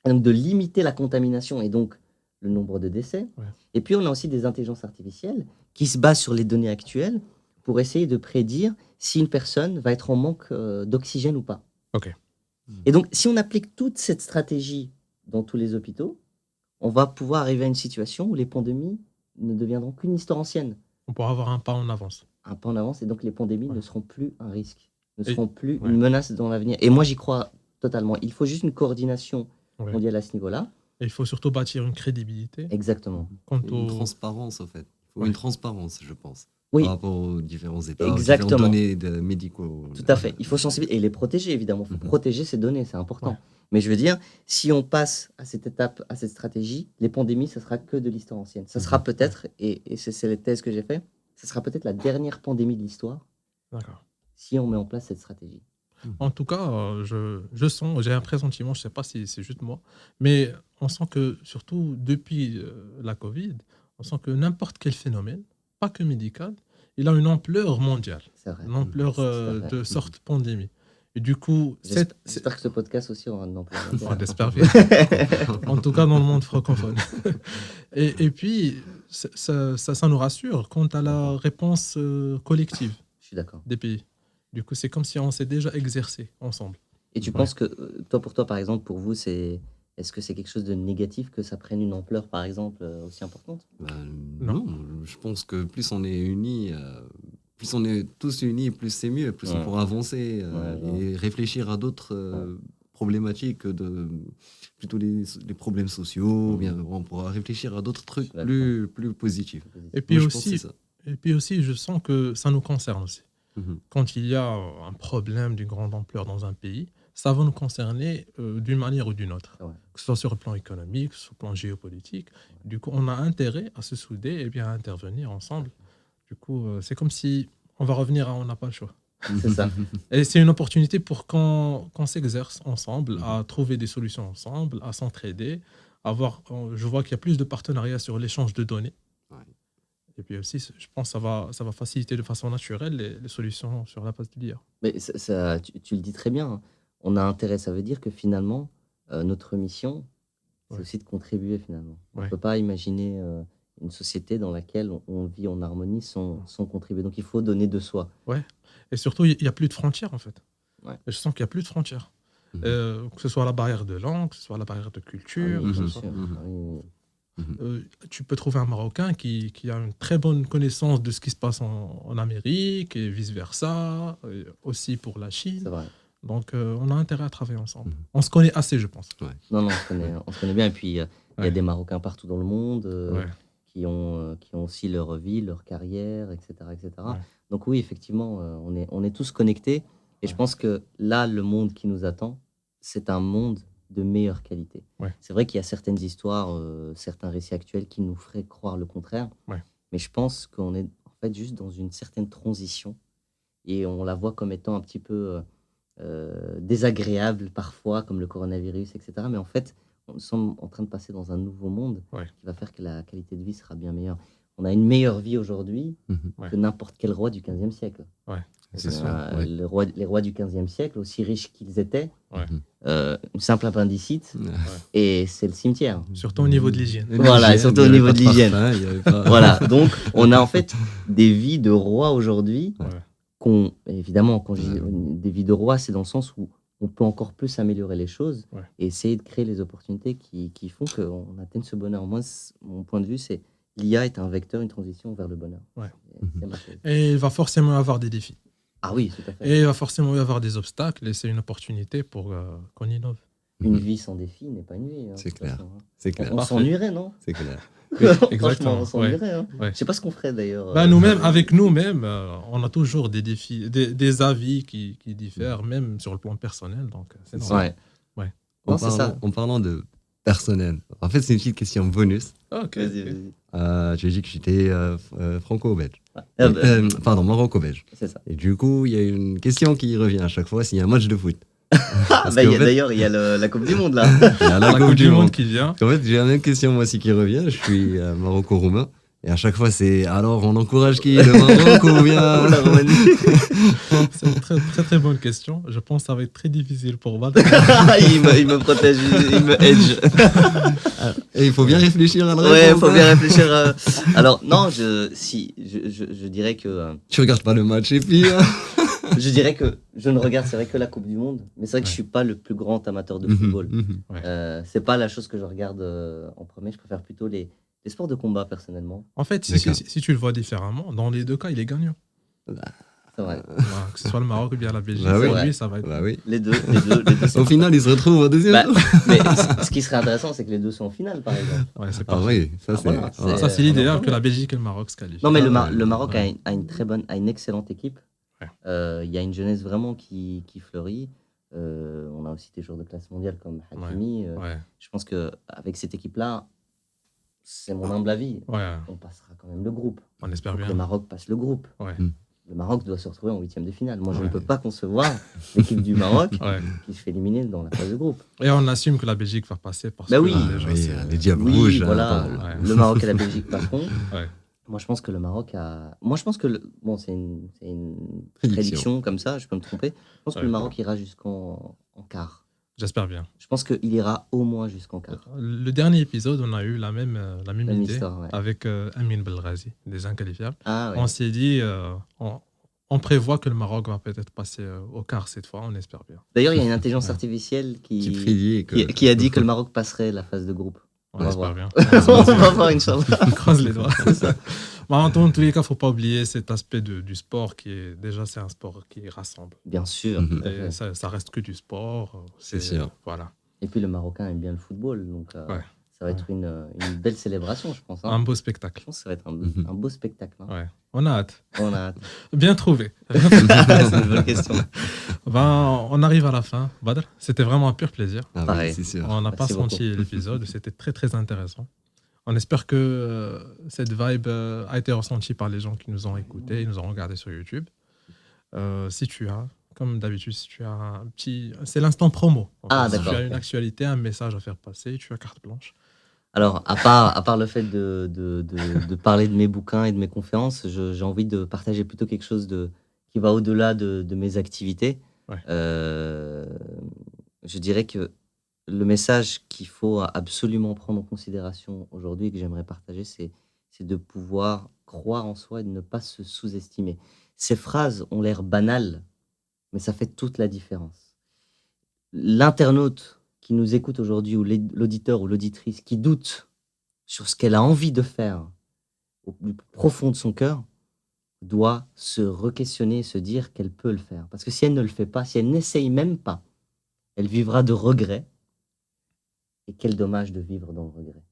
et donc de limiter la contamination et donc le nombre de décès. Ouais. Et puis on a aussi des intelligences artificielles qui se basent sur les données actuelles pour essayer de prédire si une personne va être en manque d'oxygène ou pas. Ok. Et donc, si on applique toute cette stratégie dans tous les hôpitaux, on va pouvoir arriver à une situation où les pandémies ne deviendront qu'une histoire ancienne. On pourra avoir un pas en avance. Un pas en avance, et donc les pandémies ne seront plus un risque, ne seront plus une menace dans l'avenir. Et moi, j'y crois totalement. Il faut juste une coordination mondiale à ce niveau-là. Et il faut surtout bâtir une crédibilité. Exactement. Une transparence, en fait. Il faut une transparence, je pense. Oui. Par rapport aux différents états, exactement. Aux différentes données médicaux. Tout à fait. Il faut sensibiliser et les protéger, évidemment. Il faut protéger ces données, c'est important. Ouais. Mais je veux dire, si on passe à cette étape, à cette stratégie, les pandémies, ça sera que de l'histoire ancienne. Ça sera peut-être, et c'est les thèses que j'ai fait, ça sera peut-être la dernière pandémie de l'histoire. D'accord. Si on met en place cette stratégie. En tout cas, je sens, j'ai un pressentiment, je ne sais pas si c'est juste moi, mais on sent que, surtout depuis la Covid, on sent que n'importe quel phénomène, pas que médical, il a une ampleur mondiale, une ampleur de sorte pandémie. Et du coup, j'espère que ce podcast aussi aura une ampleur mondiale. On espère bien. En tout cas, dans le monde francophone. Et puis, ça nous rassure quant à la réponse collective des pays. Du coup, c'est comme si on s'est déjà exercé ensemble. Et tu penses que, pour toi, par exemple, pour vous, est-ce que c'est quelque chose de négatif que ça prenne une ampleur, par exemple, aussi importante ? Non, je pense que plus on est unis, plus on est tous unis, plus c'est mieux, plus on pourra avancer et réfléchir à d'autres problématiques, plutôt les problèmes sociaux, bien, on pourra réfléchir à d'autres trucs plus positifs. Et puis, aussi, je sens que ça nous concerne aussi. Quand il y a un problème d'une grande ampleur dans un pays, ça va nous concerner d'une manière ou d'une autre, que ce soit sur le plan économique, que ce soit sur le plan géopolitique. Du coup, on a intérêt à se souder et bien à intervenir ensemble. Du coup, c'est comme si on va revenir à on n'a pas le choix. C'est ça. Et c'est une opportunité pour qu'on s'exerce ensemble, à trouver des solutions ensemble, à s'entraider, je vois qu'il y a plus de partenariats sur l'échange de données. Et puis aussi, je pense que ça va faciliter de façon naturelle les solutions sur la base de l'IA. Mais tu le dis très bien. On a intérêt, ça veut dire que finalement, notre mission, c'est aussi de contribuer finalement. On ne peut pas imaginer une société dans laquelle on vit en harmonie sans contribuer. Donc il faut donner de soi. Ouais. Et surtout, il n'y a plus de frontières en fait. Ouais. Je sens qu'il n'y a plus de frontières. Que ce soit la barrière de langue, que ce soit la barrière de culture. Tu peux trouver un Marocain qui a une très bonne connaissance de ce qui se passe en Amérique et vice-versa, aussi pour la Chine. C'est vrai. Donc, on a intérêt à travailler ensemble. On se connaît assez, je pense. Non, on se connaît bien. Et puis, il y a des Marocains partout dans le monde qui ont aussi leur vie, leur carrière, etc. Donc oui, effectivement, on est tous connectés. Et je pense que là, le monde qui nous attend, c'est un monde de meilleure qualité. C'est vrai qu'il y a certaines histoires, certains récits actuels qui nous feraient croire le contraire. Mais je pense qu'on est en fait juste dans une certaine transition. Et on la voit comme étant un petit peu... désagréable parfois, comme le coronavirus, etc. Mais en fait, nous sommes en train de passer dans un nouveau monde qui va faire que la qualité de vie sera bien meilleure. On a une meilleure vie aujourd'hui que n'importe quel roi du XVe siècle. C'est sûr. Les rois du XVe siècle, aussi riches qu'ils étaient, une simple appendicite, et c'est le cimetière. Surtout au niveau de l'hygiène. Voilà, surtout au niveau de l'hygiène. Voilà, donc on a en fait des vies de rois aujourd'hui. Évidemment, quand je dis des vies de roi, c'est dans le sens où on peut encore plus améliorer les choses Ouais. et essayer de créer les opportunités qui font qu'on atteigne ce bonheur. Moi, mon point de vue, c'est l'IA est un vecteur, une transition vers le bonheur. Ouais. C'est ma thèse. Et il va forcément y avoir des défis. Ah oui, tout à fait. Et il va forcément y avoir des obstacles. Et c'est une opportunité pour qu'on innove. Une vie sans défi n'est pas une vie. C'est de toute clair. façon, hein. C'est clair. On s'ennuierait, non? C'est clair. Franchement, exactement, on s'ennuierait. Hein. Ouais. Je sais pas ce qu'on ferait d'ailleurs. Bah, nous-mêmes, avec nous-mêmes, on a toujours des défis, des avis qui diffèrent, même sur le plan personnel. Donc, c'est normal. Ouais. Ouais. Non, c'est ça. En parlant de personnel, en fait, c'est une petite question bonus. Ok. Vas-y. Tu as dit que j'étais franco-belge. Ouais. Pardon, maroco-belge. C'est ça. Et du coup, il y a une question qui revient à chaque fois s'il y a un match de foot. Parce Bah, qu'en fait, d'ailleurs, il y a la Coupe du Monde là. il y a La Coupe du Monde qui vient. En fait, j'ai la même question moi aussi qui revient. Je suis maroco-roumain. Et à chaque fois, c'est alors on encourage qui? Le Maroc ou bien Ou la Roumanie. C'est une très, très très bonne question. Je pense que ça va être très difficile pour Val. il me protège, il me hedge. Et il faut bien réfléchir à la Ouais, réponse. faut bien réfléchir. Alors, non, je dirais que. Tu regardes pas le match et puis. Je dirais que je ne regarde, c'est vrai, que la Coupe du Monde. Mais c'est vrai que je suis pas le plus grand amateur de football. C'est pas la chose que je regarde en premier. Je préfère plutôt les sports de combat, personnellement. En fait, si tu le vois différemment, dans les deux cas, il est gagnant. C'est vrai. Voilà, que ce soit le Maroc ou bien la Belgique, Bah oui. pour lui, ça va être. Bah oui. Les deux sont... Au final, ils se retrouvent au deuxième Bah, tour. mais ce qui serait intéressant, c'est que les deux sont en finale, par exemple. Ouais, c'est Ah parfait. oui, ça c'est. voilà, Ah, Ça, c'est on l'idéal en que la Belgique et le Maroc se qualifient. Non, mais Ah, le Maroc ouais. a une excellente équipe. Ouais. Il y a une jeunesse vraiment qui fleurit. On a aussi des joueurs de classe mondiale comme Hakimi. Ouais, Je pense qu'avec cette équipe-là, c'est mon humble avis, ouais, on passera quand même le groupe. on espère Faut que bien. le Maroc passe le groupe. Ouais, Le Maroc doit se retrouver en huitième de finale. Moi, je Ouais. ne peux pas concevoir l'équipe du Maroc ouais. qui se fait éliminer dans la phase de groupe. Et on assume que la Belgique va passer parce Bah que oui. déjà, Oui, c'est- les diables Oui, rouges. voilà, Ouais. le Maroc et la Belgique passeront. Ouais. Moi, je pense que le Maroc a. Moi, je pense que. Bon, c'est une Prédiction. prédiction comme ça, je peux me tromper. Je pense que Ouais. le Maroc ira jusqu'en quart. J'espère bien. Je pense qu'il ira au moins jusqu'en quart. Le dernier épisode, on a eu la même Même idée histoire, ouais. avec Amin Belghazi, des inqualifiables. Ah ouais. On s'est dit, on prévoit que le Maroc va peut-être passer au quart cette fois, on espère bien. D'ailleurs, il y a une intelligence Ouais. artificielle Qui prédit que. qui a dit que le Maroc passerait la phase de groupe. On va espère voir. bien. On va voir, Inch'Allah. On croise les doigts. Bah, en tous les cas, il ne faut pas oublier cet aspect du sport qui est déjà c'est un sport qui rassemble. Bien sûr. Mhm. tout à Et fait. ça reste que du sport. C'est sûr. Voilà. Et puis, le Marocain aime bien le football. Donc, Ouais. ça va être une belle célébration, je pense. Hein. Un beau spectacle. Je pense que ça va être Mhm. un beau spectacle. Hein. Ouais. On a hâte. On a hâte. Bien trouvé. C'est une bonne question. Ben, on arrive à la fin. Badr, c'était vraiment un pur plaisir. Ah oui, Pareil. c'est sûr. On n'a pas Merci senti l'épisode. C'était très, très intéressant. On espère que cette vibe a été ressentie par les gens qui nous ont écoutés et nous ont regardés sur YouTube. Si tu as, comme d'habitude, si tu as un petit... C'est l'instant promo. Ah, Si tu d'accord, as une ok. actualité, un message à faire passer, tu as carte blanche. Alors, à part le fait de parler de mes bouquins et de mes conférences, j'ai envie de partager plutôt quelque chose qui va au-delà de mes activités. Ouais. Je dirais que le message qu'il faut absolument prendre en considération aujourd'hui et que j'aimerais partager, c'est de pouvoir croire en soi et de ne pas se sous-estimer. Ces phrases ont l'air banales, mais ça fait toute la différence. L'internaute qui nous écoute aujourd'hui, ou l'auditeur ou l'auditrice qui doute sur ce qu'elle a envie de faire au plus profond de son cœur, doit se re-questionner et se dire qu'elle peut le faire. Parce que si elle ne le fait pas, si elle n'essaye même pas, elle vivra de regrets. Et quel dommage de vivre dans le regret.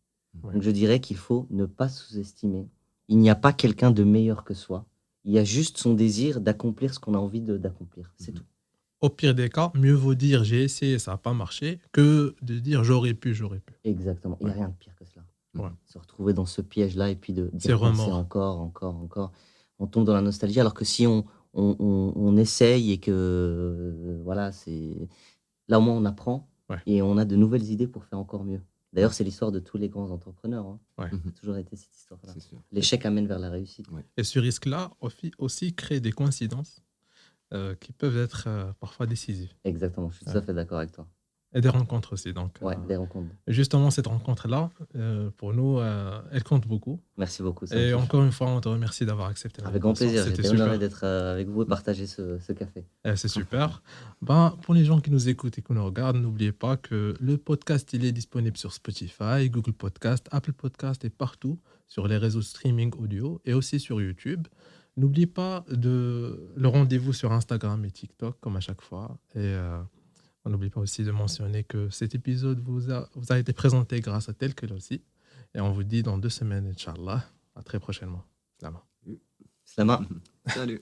Ouais. Donc je dirais qu'il faut ne pas sous-estimer. Il n'y a pas quelqu'un de meilleur que soi. Il y a juste son désir d'accomplir ce qu'on a envie d'accomplir. C'est tout. Au pire des cas, mieux vaut dire j'ai essayé, ça n'a pas marché, que de dire j'aurais pu. Exactement. Il n'y a Ouais. rien de pire que cela. Ouais. Se retrouver dans ce piège-là et puis de C'est dire penser remords. encore. On tombe dans la nostalgie. Alors que si on essaye et que voilà, c'est là au moins on apprend Ouais. et on a de nouvelles idées pour faire encore mieux. D'ailleurs, c'est l'histoire de tous les grands entrepreneurs. Hein. Ouais. Ça a toujours été cette histoire-là. C'est sûr. L'échec amène vers la réussite. Et ce risque-là aussi crée des coïncidences qui peuvent être parfois décisives. Exactement. Je suis tout à fait d'accord avec toi. Et des rencontres aussi. Donc, des rencontres. Justement, cette rencontre-là, pour nous, elle compte beaucoup. Merci beaucoup. Et encore une fois, on te remercie d'avoir accepté. Avec grand plaisir. J'étais honoré d'être avec vous et partager ce café. C'est super. Pour les gens qui nous écoutent et qui nous regardent, n'oubliez pas que le podcast, il est disponible sur Spotify, Google Podcast, Apple Podcast et partout sur les réseaux streaming audio et aussi sur YouTube. N'oubliez pas le rendez-vous sur Instagram et TikTok, comme à chaque fois. Et on n'oublie pas aussi de mentionner que cet épisode vous a été présenté grâce à Telkel aussi. Et on vous dit dans 2 semaines, Inch'Allah. À très prochainement. Slama. Slama. Salut.